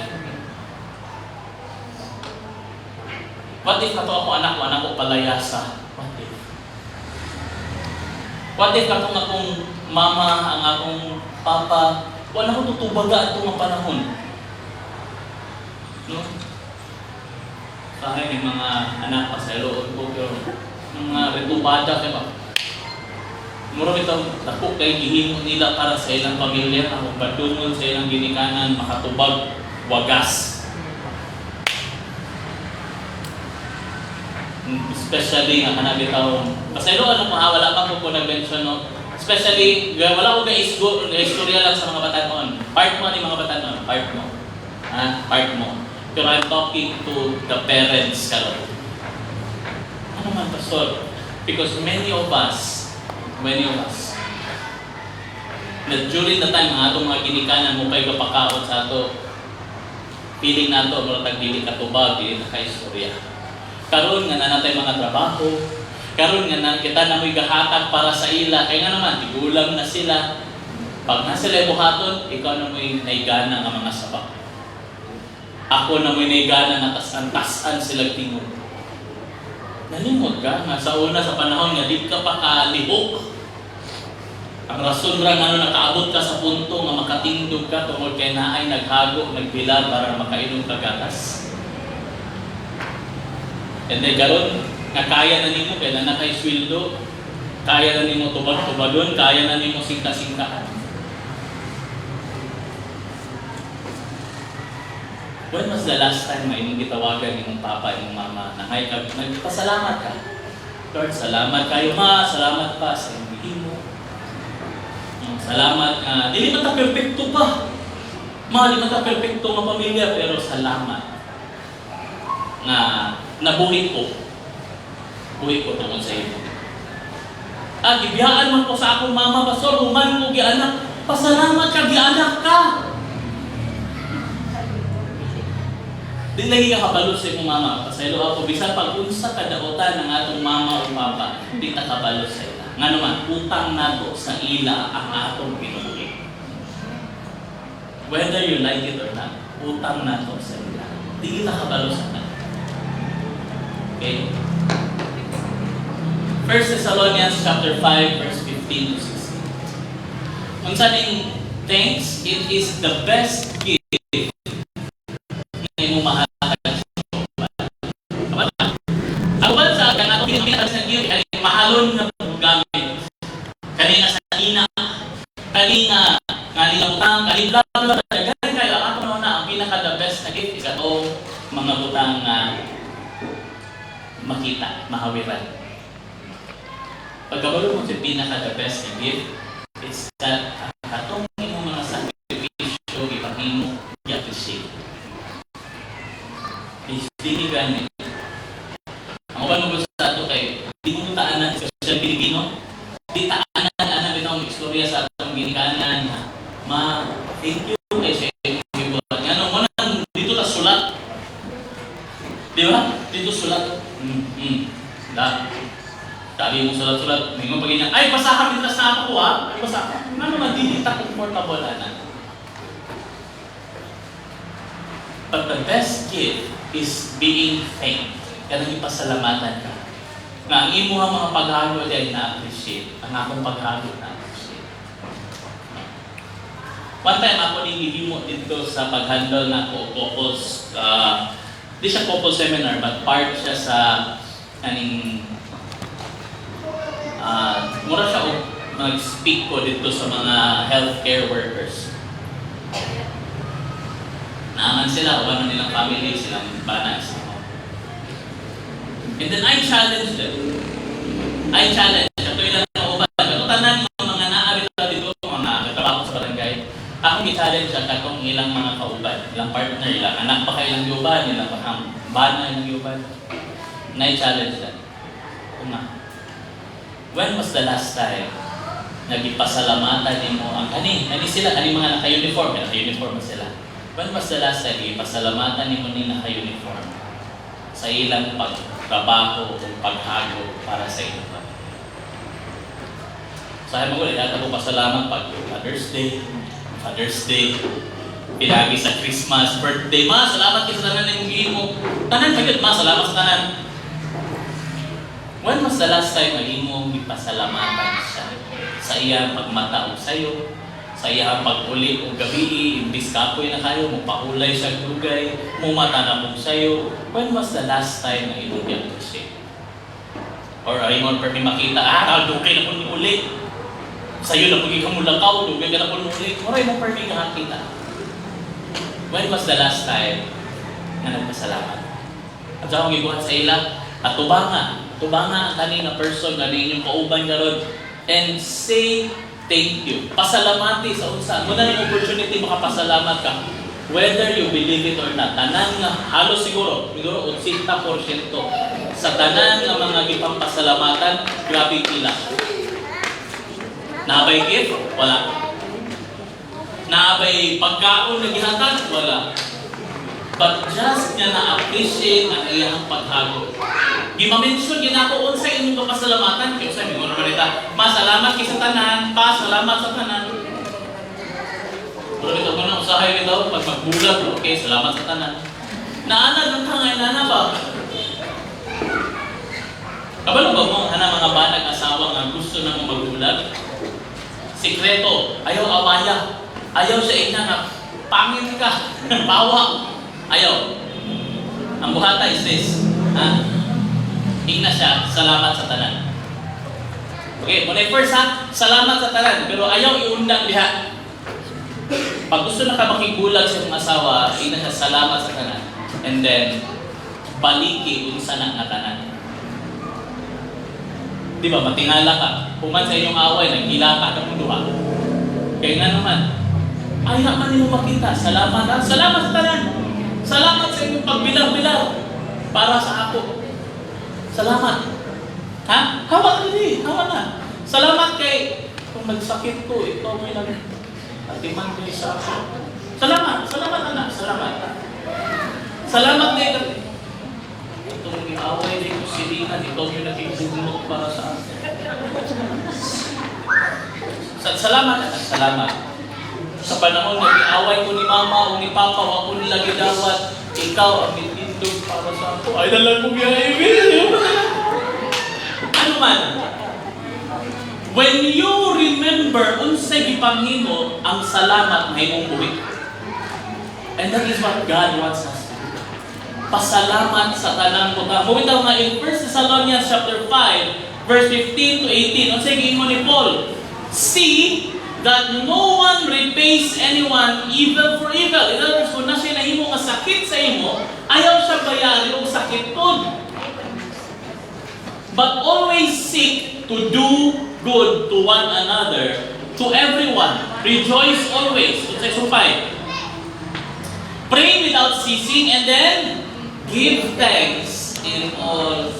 What if kato ako anak ko palayasa? What if? What if katong akong mama, ang akong papa, wala ko tutubaga itong mga panahon? No? Sa akin, yung mga anak pa sa loob ko, pero mga retubada, diba? Mura ito, dako kay gihimo nila para sa ilang pamilya, kung badungon sa ilang ginikanan, makatubag, wagas. Especially nga kanabi taon. Kasi ano wala pa ko nag-mention, no? Especially, wala ko istorya lang sa mga batanon. Part mo ni mga batanon, part mo. Part mo. Pero I'm talking to the parents karon. Ano man, Pastor? Because many of us, na during the time nga itong mga ginikanan mo kayo kapakaon sa ato, feeling na ito, maratag dili katubag, dili na ka-istorya. Karon nga na natay mga trabaho, karon nga na kita na mo'y gahatag para sa ila, kaya nga naman, tigulang na sila. Pag na sila buhaton, ikaw na mo'y naigana ng mga sabak. Ako na mo'y naigana na tas-an sila tingog. Nalimot ka, nga sa una sa panahon nga di ka pa kalihok. Ang rason ra nga nakaabot ka sa punto nga makatindog ka tungod kay naay naghago, nagbilar para makainom ka gatas. And then karon nga kaya na nimo kay na kay sweldo, kaya na nimo tubag-tubagon, kaya na nimo singka-singkaan. When was the last time na imong gitawagan imong papa, imong mama na hay ka nagpasalamat ka? Lord, salamat kayo ma, salamat pa sa imong himo. Salamat nga, dili man ta perpekto pa. Ma, di man ta perpekto nga pamilya, pero salamat nga nabuhi ko. Buhi ko tungkol sa iyo. Gibiyaan man ko sa akong mama, pastor, human ko gianak. Pasalamat ka, gianak ka. Di lagi ka kabalo sa imong mama. Pasaylo ako, bisan pag-unsa kadaotan ng atong mama o papa, di ka kabalo sa ila. Nga naman, utang nato sa ila ang atong pinuhi. Whether you like it or not, utang nato sa ila. Di kita kabalo sa ila. Okay? 1 Thessalonians chapter 5, verse 15 to 16. Kung saning thanks, it is the best gift na imumahal sa Diyos. Ako ba sa akin, atong pinagpitas ng gift, mahalon na gamit. Kanina sa ina, kanina utang, kanina blah blah blah. Ganyan kayo, ako na ang pinaka-the best na gift is atong mga utang makita, mahawiran. Pagkabalo mo sa pinaka-the best na gift, it's that atong imong mga sakripisyo, ipahimo, i-appreciate. It's really ganit. Ang uban mo sa ato kay, di mo taanan, especially Pilipino, di taanan bitong istorya sa atong ginikanan. Ma, thank you kay siya yung ibuhat. Nga nung manang, dito na sulat. Di ba? Dito sulat. Sabi mo sulat-sulat, may mga pagganyan, ay basahan nila sa ako ay basahan. Ano naman, di kita comfortable na. But the best gift is being thanked. Kaya nang ipasalamatan ka. Na ang imo ang mga paghalo ay na-appreciate. Ang akong paghalo na-appreciate. One time ako ni gihimo dito sa pag-handle na ko couples, di siya couple seminar, but part siya sa kaning mura siya mag-speak ko dito sa mga healthcare workers. Naaman sila, uwan nilang family, silang banas. And then I challenge them. Ito ilang nauban. Ito tanan yung mga naabit dito, mga katrabaho sa barangay. Ako i-challenge siya katong ilang mga kauban, ilang partner, ilang anak pa kailang giuban, ilang bana ilang giuban. Na-challenge them. When was the last time nagipasalamatan nimo ang kani sila mga naka-uniform sila. When was the last time ipasalamatan nimo ni naka-uniform sa ilang pagtrabaho o paghago para sa inyo? Sa mga ulit, yata po pasalamat pag Father's Day, pinagi sa Christmas, birthday, ma, salamat kayo sa tanan ng mo. Tanan, pagod, ma, salamat sa tanan. When was the last time na imo ipasalamatan siya sa iyang pagmataog sa'yo, sa iyang pag-uli o gabi, imbis kapoy na kayo, mupahulay sa dugay, mumatanamog sa'yo? When was the last time na imo i-appreciate? Or ayun, per makita, dugay na po ni uli. Sa'yo na po ikamulakaw, dugay ka na po ni uli. Oray mo per nakakita. When was the last time na nagpasalamat? At sa akong iguhan sa ila, at tubanga kani na person na inyong kauban karon and say thank you. Pasalamati sa unsa. Muna ning opportunity makapasalamat ka. Whether you believe it or not. Tanan nga halos siguro 80% sa tanan nga mga gipampasalamatan, grabe pila. Naabay gift? Wala. Naabay pagkaon na gihatag? Wala. But just nga na-appreciate ang iyang paghago. Gimamention ginako unsa inyong pasalamatan kay usa mo naman ita. Masalamat kay sa tanan, salamat sa tanan. Pero ito mo na usahay nito pag magbulag, okay, salamat sa tanan. Naana ng tangay na ba? Kabalo ba mo ana mga banag asawa nga gusto nang magbulag? Sikreto, ayaw awaya. Ayaw sa ina nga pangit ka, bawa. Ayaw. Ang buhata is this. Ingna siya, salamat sa tanan. Okay, muna first salamat sa tanan. Pero ayaw iundang diha. Pag gusto na ka makigulag sa mga asawa, ingna siya, salamat sa tanan. And then, baliki unsa na nga tanan. Di ba, matingala ka. Human sa inyong away, naghila ka ng duha. Kaya nga naman, ay naman mo makita, salamat ha. Salamat sa tanan. Salamat sa inyong pagbilang-bilang para sa ako. Salamat. Hawa na. Salamat kay kung nagsakit ko, ikaw may nag-atiman ko sa ako. Salamat anak. Salamat kay itong away din ko silingan, ikaw yung naging para sa akin. Salamat anak, salamat. Sa panahon na iaway ko ni mama o ni papa o ako nila gidawat, ikaw ang itindog para sa ako. Ay, nalang mo biyahe. Ano man? When you remember unsay gipanghimo, ang salamat na imong buhi. And that is what God wants us to do. Pasalamat sa tanang butang. Bumitaw nga in 1 Thessalonians chapter 5, verse 15 to 18. Unsay giingon ni Paul? See that no one repays anyone evil for evil. In other words, kung na siya nahimo nga sakit sa imo, ayaw siya bayari o sakit ton. But always seek to do good to one another, to everyone. Rejoice always. Section 5. Pray without ceasing and then give thanks in all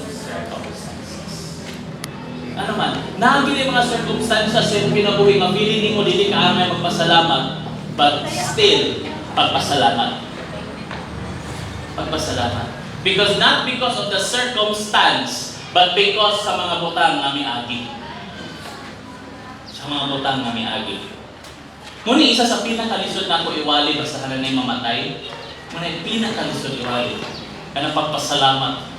ano man, nagili mga circumstances sa pinabuhi, mapili ni mo, dili ka amay magpasalamat, but still, pagpasalamat. Because not because of the circumstance, but because sa mga butang na miagi. Muna isa sa pinakalisod na ako iwali, basta ka na mamatay, muna pinakalisod iwali, ka na pagpasalamat.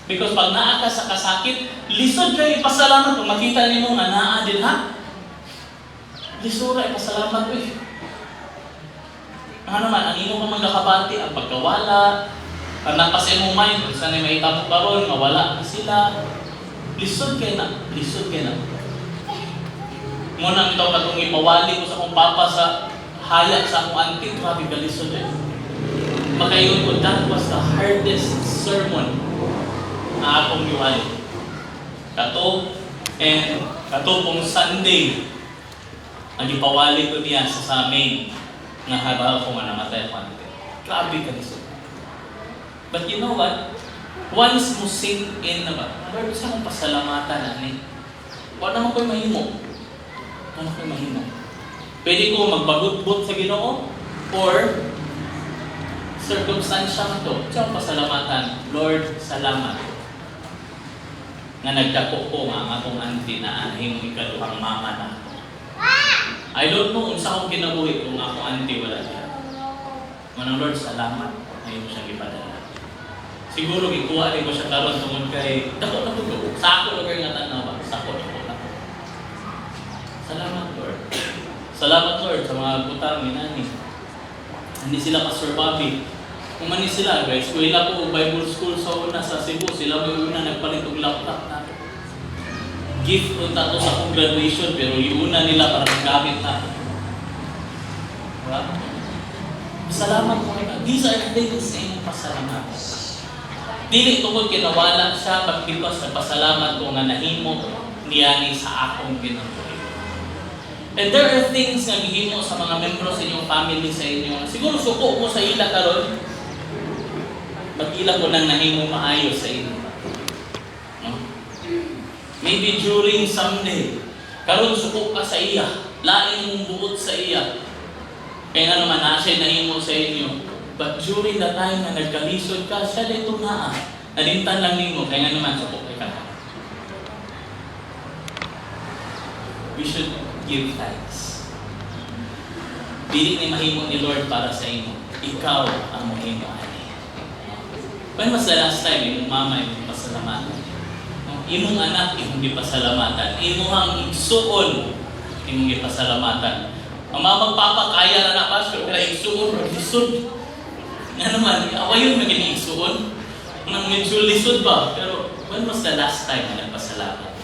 Because pag naa ka sa kasakit, lisod kayo ipasalamat kung makita niyo nga naa din ha. Lisura, pasalamat ko eh. Ano naman, ang imo ka magkakabati, ang pagkawala, ang napas imong mind, kung saan may itapok karon, mawala sila. Lisod kayo na, lisod kayo na. Muna ito katong ipawali ko sa akong papa sa hayat sa akong auntie, grabe ka lisod eh. Makayon ko, that was the hardest sermon na akong iwali. Kato pong Sunday, ang ipawali ko niya sa amin na habang ako nga namatay ako auntie. Grabe ka lisod. But you know what? Once mo sink in na ba, Lord, gusto akong pasalamatan ani. Wala naman ko'y mahimo. Wala ko'y mahimo. Pwede ko magbagot-bot sa Ginoo or circumstansya man to. Gusto akong pasalamatan. Lord, salamat. Nga nagdako ko nga ang akong auntie na anhing ikaduhang mama na ako. I don't know kung sa akong kinabuhi kung akong auntie wala siya. Manang Lord, salamat. Ngayon mo siyang ipadala. Siguro gikuha rin ko siya karon tungod kay dako na ko. Sa ako lugar nga tanaw, sa ako na. Salamat Lord. Salamat Lord sa mga butang ni nani. Hindi sila Pastor Bobby. Kung mani sila, guys, eskwela ko Bible School sa una sa Cebu, sila may una nagpalit og laptop na. Gift ko tato sa akong graduation pero iuna nila para magamit na. Wow. Salamat po kayo. These are the things sa inyong pasalamat. Dili tungkol kinawala siya pagpitos na pasalamat ko nga nahimo niyani sa akong ginabuhi. And there are things nga gihimo sa mga membro sa inyong family sa inyo. Siguro suko mo sa ila karon. Mag-ila ko nang nahimo maayo sa inyo. No? Maybe during someday, karon suko ka sa iya, lain mong buot sa iya. Kaya nga naman siya nahimo sa inyo. But during the time na nagkalisod ka, siya dito na nalintan lang nimo, kaya nga naman sa pukay ka. We should give thanks. Dili ni mahimo ni Lord para sa imo. Ikaw ang mahimo ani. When was the last time imong mama imong pasalamatan? Imong anak imong gipasalamatan. Imong igsuon imong gipasalamatan. Ang mga magpapa kaya na pastor, pero igsuon or lisod. Nga naman, awayon na giniigsuon. Nang medyo lisod ba? Pero when was the last time na nagpasalamat?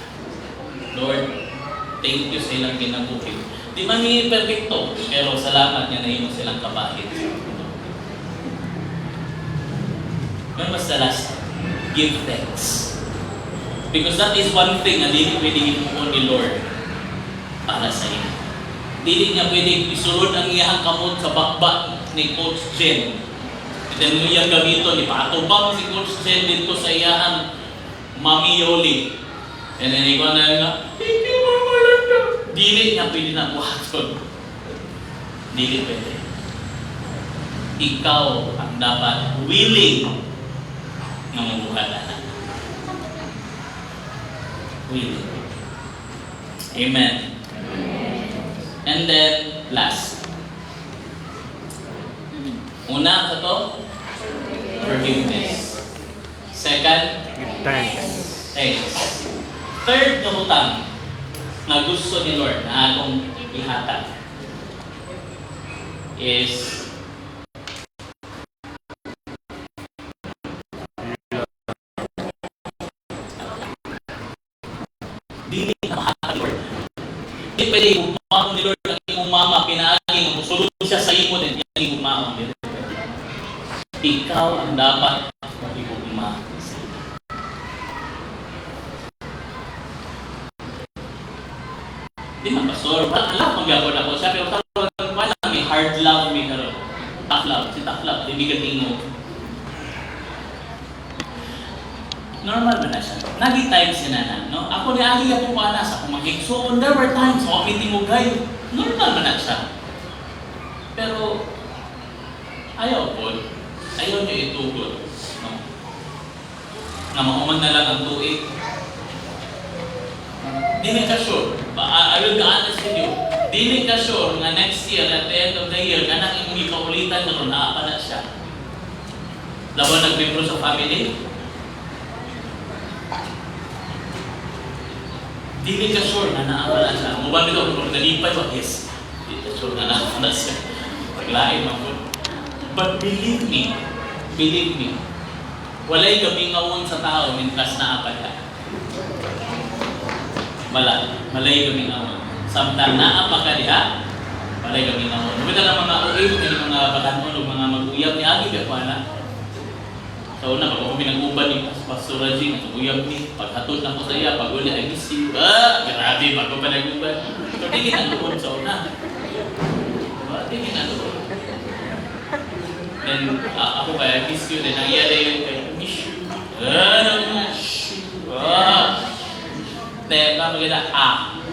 Lord, thank you sa ilang kinabuhi. Di man ni perfecto, pero salamat niya na imo silang kabahit. When was the last time? Give thanks. Because that is one thing na dili pwede himuon ni Lord para sa iyo. Dili niya pwede isulod ang iyang kamot sa bakba ni Coach Jen. Then mo yung gamito, ipatubang si Coach Jen dito sa iyang Mami Yoli. And then ikaw na nga, thank you, Mama Landa. Dili niya pwede na buhaton. Dili pwede. Ikaw ang dapat willing na mabuhatan. Willing. Amen. And then, last. Una ka to, forgiveness. Second, Thanks. thanks. Third na utang na gusto ni Lord na atong ihatag is dili na mahatag Lord. Hindi pwede umamon ni Lord ang imong mama, pinaaging, musulod siya sa imo din, yan umamon ni Lord. Ikaw ang dapat mag-igugma sa iyo. Di man, Pastor, wala mag-gawin ako siya, pero karoon, wala may hard love, may karoon. Tough love, si tough love, di bigating mo. Normal ba na siya? Nagi times siya na, no? Ako ni agi ako panas, ako mag-igsoon, there were times, ako mitingugay. Normal ba na siya? Pero, ayaw po. Ayaw niyo itugod. No? Na mahuman na lang ang tuig. Dili ka sure. I will be honest with you. Dili ka sure nga next year, at the end of the year, ganang imong ikaulitan na ron, naapa na siya. Laban nag-membro sa family. Dili ka sure na naamala siya. Mubang dito, kung nalipay ba? Yes. Dili ka sure na naamala siya. Paglain mo po. But believe me, walay kaming ngawon sa tao, mintas na apat ka. Malay kaming ngawon. Samtang naapa ka diha, walay kaming ngawon. Lumita na mga uwi, mga batanon, mga mag-uyab ni Agi, ka na. So una, pag ako pinag-uban ni Pastor Raji, nag-uyab ni, paghatod na ko sa iya, pag uli, I miss you. Grabe, pag ako pa nag-uban. So, di ginagawa sa una. Di ginagawa. Then, ako kaya, I miss you. Then, nangyari yun, kaya, I miss you. Miss you. Then, maganda,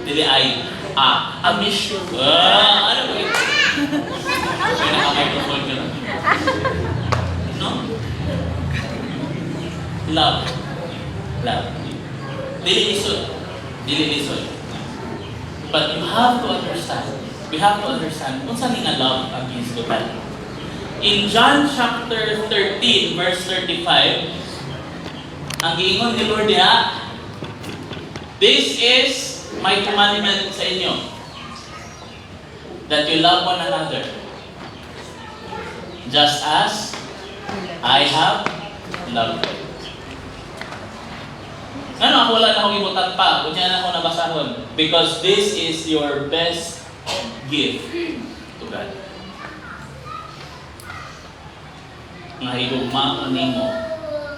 dili ay, I miss you. Ano ba yun? Kaya naka-microphone ka na. No? Love. Dili lisod. But you have to understand. We have to understand kung saan nga love ang isulat. In John chapter 13, verse 35, ang giingon ni Lord diha, this is my commandment sa inyo, that you love one another, just as I have loved you. Ano, ako wala na akong ibutan pa. Kunya na ako nabasahon. Because this is your best gift to God. Nga higugma ko nimo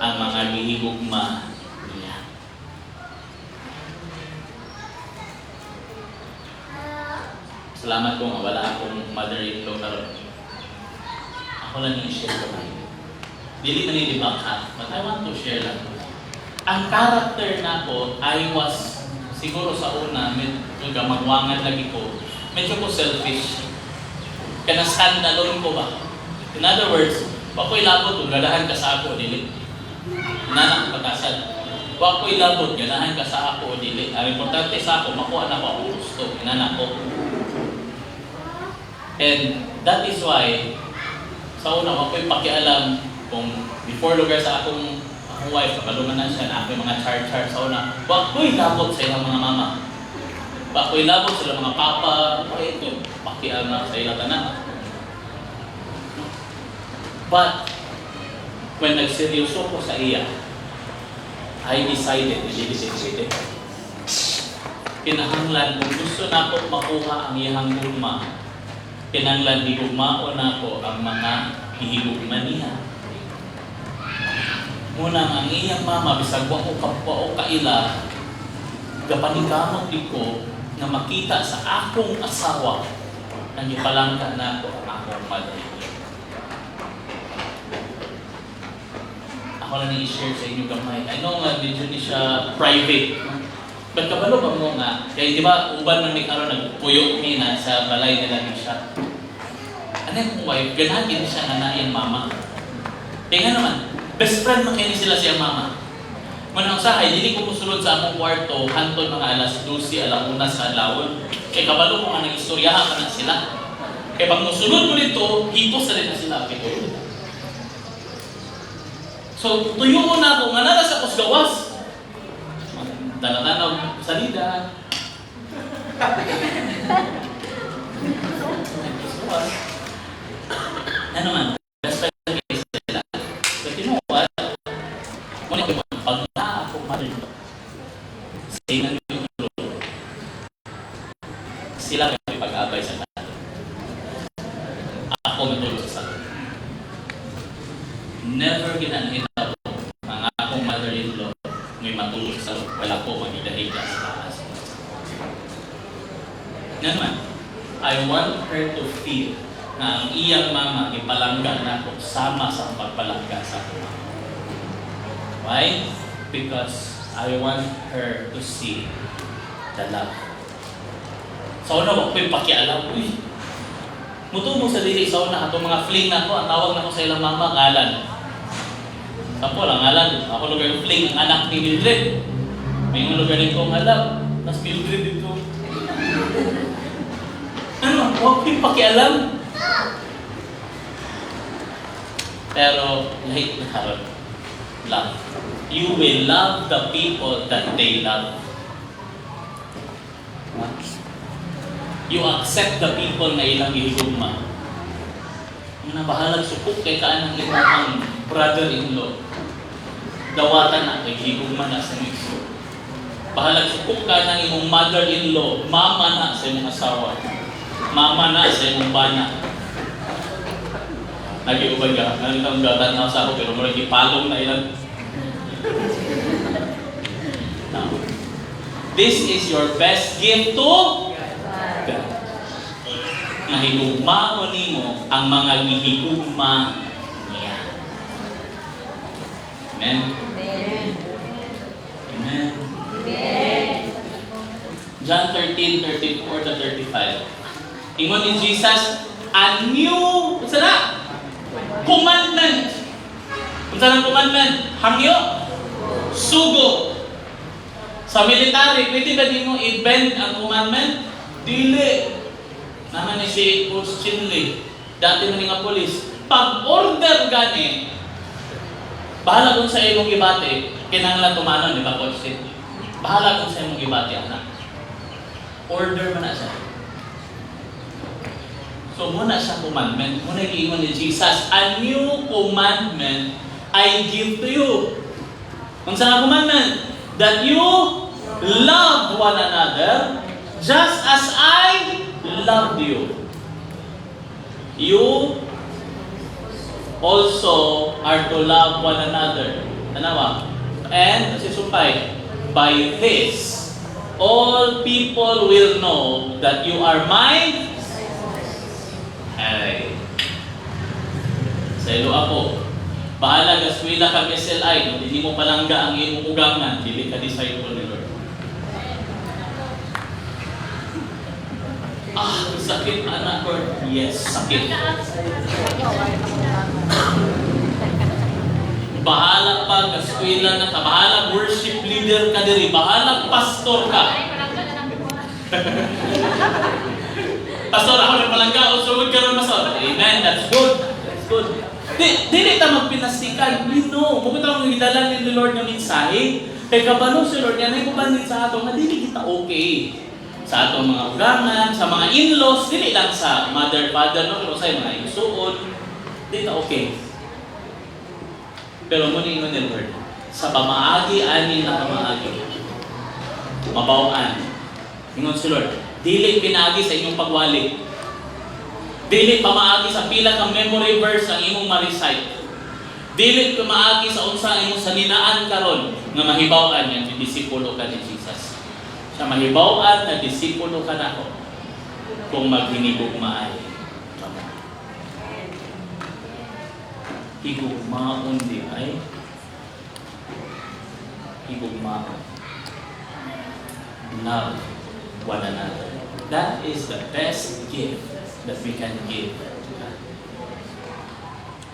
ang mga gihigugma niya. Salamat ko nga wala akong mother-in-law karon. Ako lang yung share ko kayo. Dili man i-debunk ha, but I want to share lang. Ang character na ko, I was, siguro sa una, medyo magwangan lagi ko, medyo ko selfish. Kaya na-standalone ko ba? In other words, wako'y labot kung ganahan ka sa ako o dili. Inanak pagkasal. Wako'y labot, ganahan ka sa ako o dili. Ang importante sa ako, makuha na ko ako gusto. Inanak ko. And that is why, sa una, wako'y pakialam kung before lugar sa akong wife, kapaluman na siya na ako mga char-char sa una. Wako'y labot sa ilang mga mama. Wako'y labot sa ilang mga papa. Okay, ito, pakial na sa ilang tanan. But, when nagseryoso ko sa iya, I decided, kinahanglan, kung gusto na ako makuha ang iyang gugma, kinahanglan higugmaon na ako ang mga hihigugma niya. Muna ang iyang mama, bisag wa ko kapwa o kaila, kapanikamot ko na makita sa akong asawa na ipalangka na ako ang akong mother. Ako lang i-share sa inyo gamay. I know nga, medyo ni siya private. But kabalo ba mo nga, kaya di ba, uban man may karoon, nagpuyo mi na sa balay nila ni siya. Ano yung wife, ganahan din siya na na yung mama. Kaya nga naman, best friend man kayo sila siya mama. Manang sahay, hindi ko musulod sa among kwarto, hantod mga alas 12, alauna sa lawon. Kaya kabalo ko nga nag-istoryahan ka na sila. Kaya pag musulod mo dito, hipos na rin na sila. So, tuyo ko na ako, nga nara sa kusgawas. Tanatanaw, salida. Ano man, best friend kayo sila. But you know what? Muna ko, pag na ako marino, say na yung sila may pag-abay sa natin. Ako matulog sa salon. Never ginanhin ako ang akong mother-in-law may matulog sa salon. Wala po mag-idahiga sa taas. Naman, I want her to feel na ang iyang mama ipalangga na ako sama sa pagpalangga sa ako. Why? Because I want her to see the love. Sa una, wag ko'y pakialam. Uy, muto mo sa dili sa una, atong mga fling na ako, ang tawag na ko sa ilang mama, ngalan. Sampo lang, ngalan. Ako lugar yung fling, ang anak ni Mildred. May mga lugar din ko, ngalan. Tapos Mildred dito. Ano, wag ko'y pakialam. Pero, lahit na haron. Love. You will love the people that they love. Ha? You accept the people na ilang gihigugma. Yung nabahalag supok kay kaan ng imong brother-in-law. Dawatan na, kay higugma na sa miso. Bahalag supok ka ng imong mother-in-law, mama na sa imong asawa. Mama na sa imong bana. Nag-iubay ka, nang gatan na sa ako, pero mula ipalong na ilan. Now, this is your best gift to God. Nahigugma mo nimo ang mga gihigugma niya. Amen? Amen. John 13:34 to 35. Ingon ni Jesus, a new, commandment. Unsa ang commandment? Hangyo, sugo. Sa military, pwede ba din mo i-bend ang commandment? Dili. Naman ni si Coach Chinley, dati mo nga polis. Pag-order gani, bahala kung sa imong gibate, kinahanglan tumanon, di ba, Coach Chinley? Bahala kung sa imong gibate, anak. Order man na siya. So, muna siya commandment. Muna giingon ni Jesus, a new commandment I give to you. Ang sa commandment? That you love one another just as I loved you. You also are to love one another. Tanawa. And, sumpay, by this, all people will know that you are my ay. Sa ilo ako, bahala gaswila kag SLI, no? Hindi mo palangga ang imong ugangan, dili ka disciple ni Lord. Sakit anak Lord. Yes, sakit. Bahala pa gaswila na ka, bahala worship leader ka diri, bahala pastor ka. Pastor, ako na palangga, o sugod ka ron, Pastor. Amen, that's good. That's good. Dili ta magpinastikan. We know, mukha tayo nagdala ni Lord ng mensahe. Kaya kabalo si Lord, yan ay kubanit sa ato, na dili kita okay. Sa atong mga ugangan, sa mga in-laws, dili lang sa mother, father, no? Pero sa mga isuod, dili ta okay. Pero muna ingon ni Lord, sa pamaagi, anin na pamaagi. Mabawaan. Ingon si Lord, dili pinaagi sa inyong pagwali. Dili pamaagi sa pila kang memory verse ang imong ma-recite. Dili pamaagi sa unsa imong saninaan karon nga mahibaw-an yan disipulo ka ni Jesus. Sa mahibaw-an na disipulo ka nako kung maghinigugmaay. Higugmaon di ay higugmaon. Love one another. That is the best gift that we can give to God.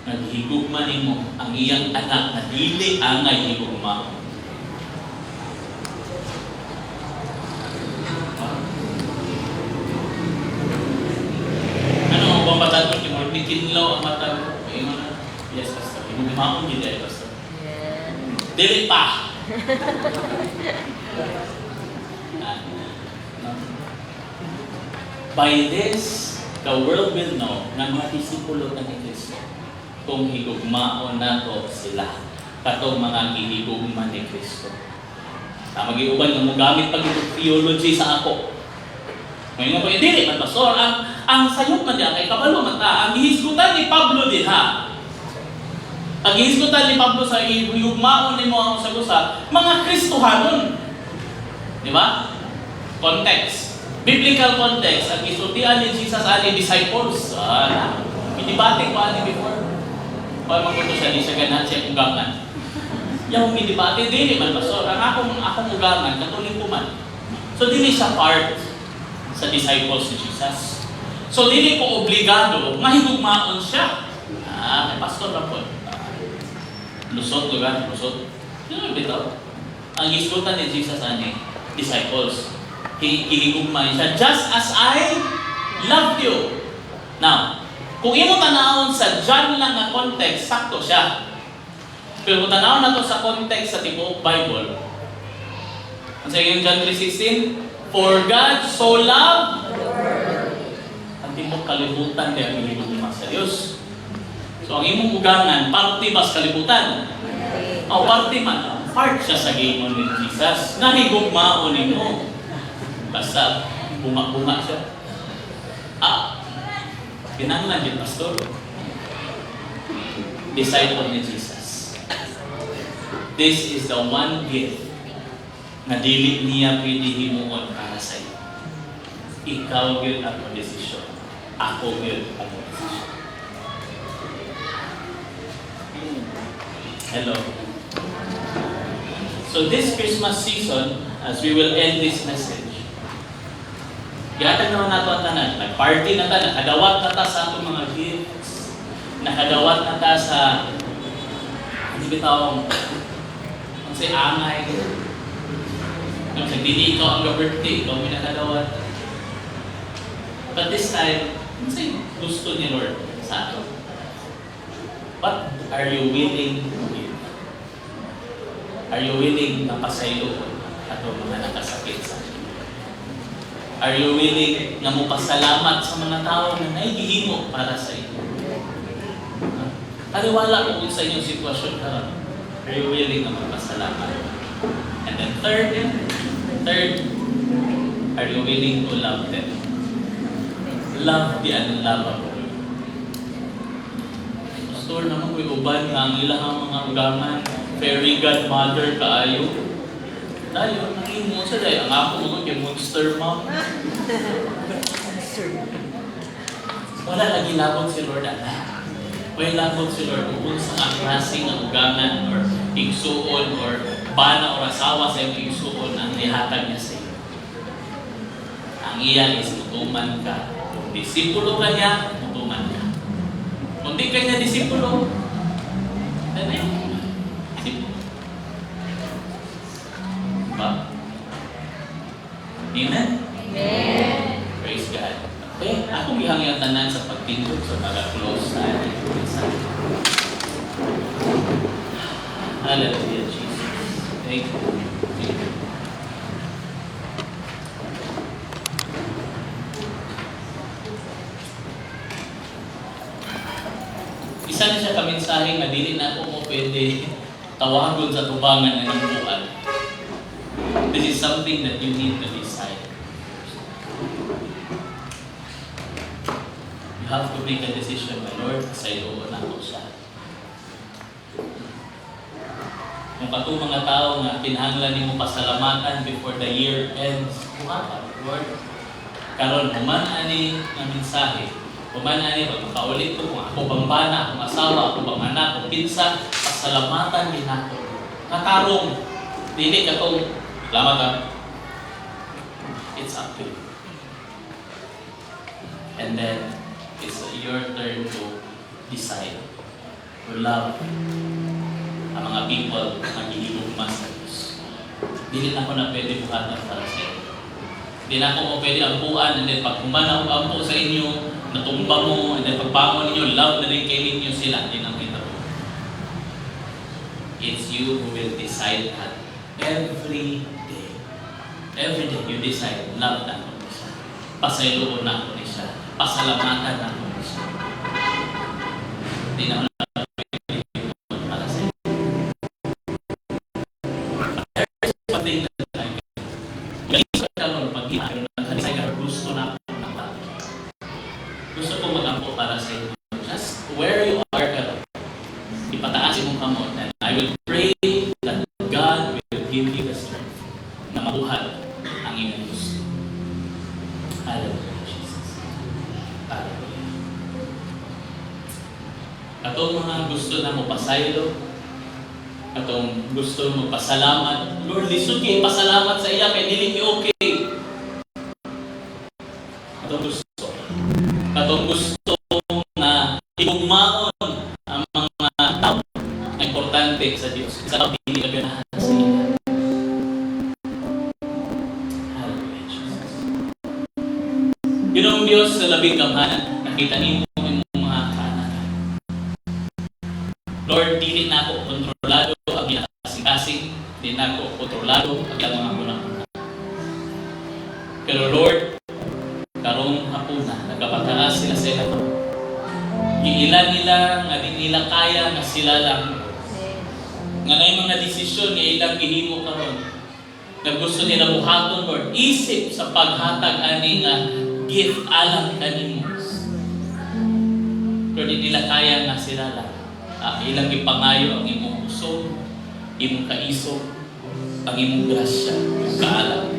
Naghigugma nimo ang iyang anak na dili angay higugma. Ano ang pambatad mo? Timor, nikinlaw ang mata mo. Yes, Pastor. Higugma ko hindi, Pastor. Dili pa! By this, the world will know na mga disipulo ka ni Kristo kung higugmaon nato sila katong mga gihigugma ni Kristo. Magiuban nga mo gamit pag ito theology sa ako. Ngayon po, dili man Pastor, ang sayop man diyan kay kabalo man ta, ang gihisgutan ni Pablo din ha. Ang gihisgutan ni Pablo sa higugmaon nimo ang usa-usa, mga Kristohanon. Di ba? Context. Biblical context, ang isultian ni Jesus ani disciples. Minibate ko ani before. Kaya magpunto siya, di siya ganahan siya ugangan. Yung minibate, dili man Pastor. Ang akong ugangan, katuloy ko man. So, dili siya part sa disciples ni Jesus. So, dili ko obligado, mahigugmaon siya. May Pastor lang po. Lusot, lugar, lusot. Yun ang bitaw. Ang isutan ni Jesus ani disciples. Hinigugmay siya, just as I loved you. Now, kung imo tanawon sa John lang na context, sakto siya. Pero kung tanawon na to sa context sa tibuok Bible, ang sa yung John 3:16, For God so loved, ang timok kalibutan kaya ang hinihugma sa Dios. So ang imong ugangan, parte ba sa kalibutan? O parte man, part siya sa gingon ni Jesus. Nahigugmaon nimo. Basta bunga-bunga siya. Kinanglan yung pastor. Disciple ni Jesus. This is the one gift na dili niya pwede himuon para sa iyo. Ikaw yun ang desisyon. Ako yun ang desisyon. Hello. So this Christmas season, as we will end this message, gihatag naman nato ang tanan. Nag-party na ta, nakadawat na ta sa atong mga gifts, nakadawat na ta sa hindi bitawang ang say angay. Kung sa dili ikaw ang birthday, ikaw may nakadawat. But this time, ano say gusto ni Lord sa ato? What are you willing to give? Are you willing na pasaylo ato mga nakasakit sa atin? Are you willing na mo pasalamat sa mga tao na naigihimo para sa iyo? Aliwala ko sa inyong sitwasyon karon. Are you willing na magpasalamat? And then third, are you willing to love them? Love the unlovable. Pastor naman ko'y uban nga ang ilang mga ugaman, fairy godmother kaayo. Tayo, nangimo sa day. Ang ako mo kay Monster Mom. Wala lagi labot si Lord ana. Wala labot si Lord kung sa ang klase ng ugangan or igsuon or bana or asawa sa iyong igsuon ang nihatag niya sa iyo. Ang iyan is mutuman ka. Kung disipulo ka niya, mutuman ka. Kung di ka niya disipulo, then ayun. Amen? Amen. Praise God. Okay, akong ihangyan tanan sa pagtindog sa pag-close sa ating mensahe. Hallelujah, Jesus. Thank you. Thank you. Isa na siya kamensahe nga dili na ako mo pwede tawagon sa tubangan ng imbuan. This is something that you need to decide. You have to make a decision, my Lord, sa iyo na ako siya. Yung katong mga tao nga kinahanglan nimo pasalamatan before the year ends, kumapa, Lord. Karon human ani nga mensahe, human ani pagkaulit ko kung ako bang bana, akong asawa, ako bang anak, kung pinsa, pasalamatan din ako. Katarong, dili katong salamat ka. It's up to you. And then, it's your turn to decide to love ang mga people na maghihigugma sa Diyos. Dili na ako na pwede buhatan para sa inyo. Hindi na ako pwede ampuan, and then pag kumana ako ampu sa inyo, natumba mo, and then pagbangon ninyo, love na rin kayo ninyo sila, hindi na kita po. It's you who will decide that. Every day you decide, love na ako ni siya. Pasayloon na ako ni siya. Pasalamatan na ako ni siya. Hindi na ako na para sa iyo. Pagdating na tayo. Galing sa kalor, pag-iayos na tayo, gusto na ako ng tao. Gusto ko mag-ampo para sa iyo. Just where you are, kalor. Ipataas mong kamot, and I will pray that God will give you the strength na mabuhat ang iyong gusto. Hallelujah, Jesus. Hallelujah. Atong mga gusto na mo pasaylo, atong gusto mo pasalamat, Lord, lisod kayo pasalamat sa iya, kaya dili kayo okay. Atong gusto na igugmaon ang mga tao na importante sa Diyos. Sa pagdili ka ganahan sa iya. Hallelujah, Jesus. Ginong Diyos sa labing kamhanan, nakita niyo yung mga kanan. Lord, dili na ako kontrolado ang kasing-kasing, dili na ako kontrolado ang mga kunang. Nakita nila nga di nila kaya nga sila lang. Nga na yung mga desisyon nga ilang gihimo karon. Na gusto nila buhaton, Lord, isip sa paghatag ani nga gift alang kanimo. Lord, di nila kaya nga sila lang. Ilang ipangayo ang imong puso, imong kaisog, ang imong grasya, ang kaalam.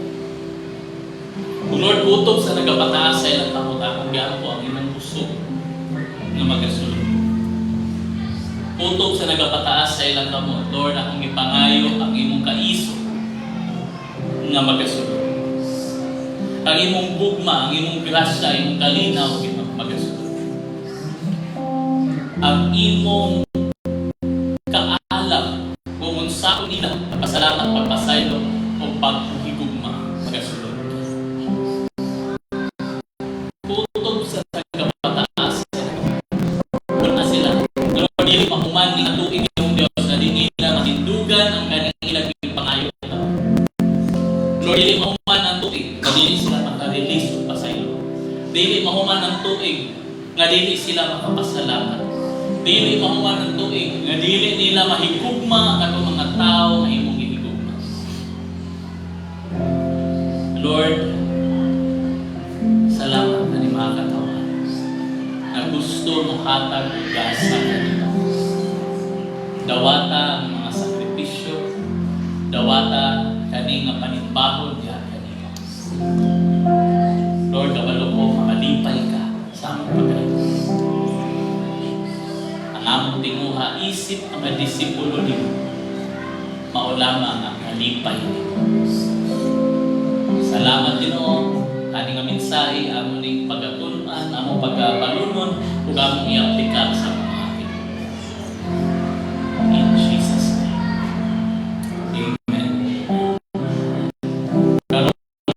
Kung Lord, utob sa nagapataas sa ilang kamot, akong giampo ang imong puso na magasulod. Utob sa nagapataas sa ilang kamot, Lord, akong ipangayo ang imong kaisog na magasulod. Ang imong bugma, ang imong grasya, imong kalinaw, imong magasulod. Ang imong kaalam kung unsa nila pasalamat pagpasaylo o paghigugma magasulod. Utob sa nagapataas na sila. Lord, dili mahuman ni atuig yung Dios na di nila matindugan ang kaning ilang pangayo. Lord, dili mahuman ang tuig na dili sila makarelease o pasaylo. Dili mahuman ang tuig nga dili sila makapasalamat. Dili mahuman ang tuig nga dili nila mahigugma ato mga tao nga imong gihigugma. Lord, salamat na ni mga katawan na gusto mo hatag gasa kanila. Dawata ang mga sakripisyo, dawata kani nga panimbahon niya kanila. Lord, kabalo ko, makalipay ka sa among pagkakas. Ang among tinguha, isip ang mga disipulo nimo, maulamang ang kalipay nimo. Salamat Ginoo, kani nga mensahe among ning pagatunan, among pagpalunon, ug among i-aplikar sa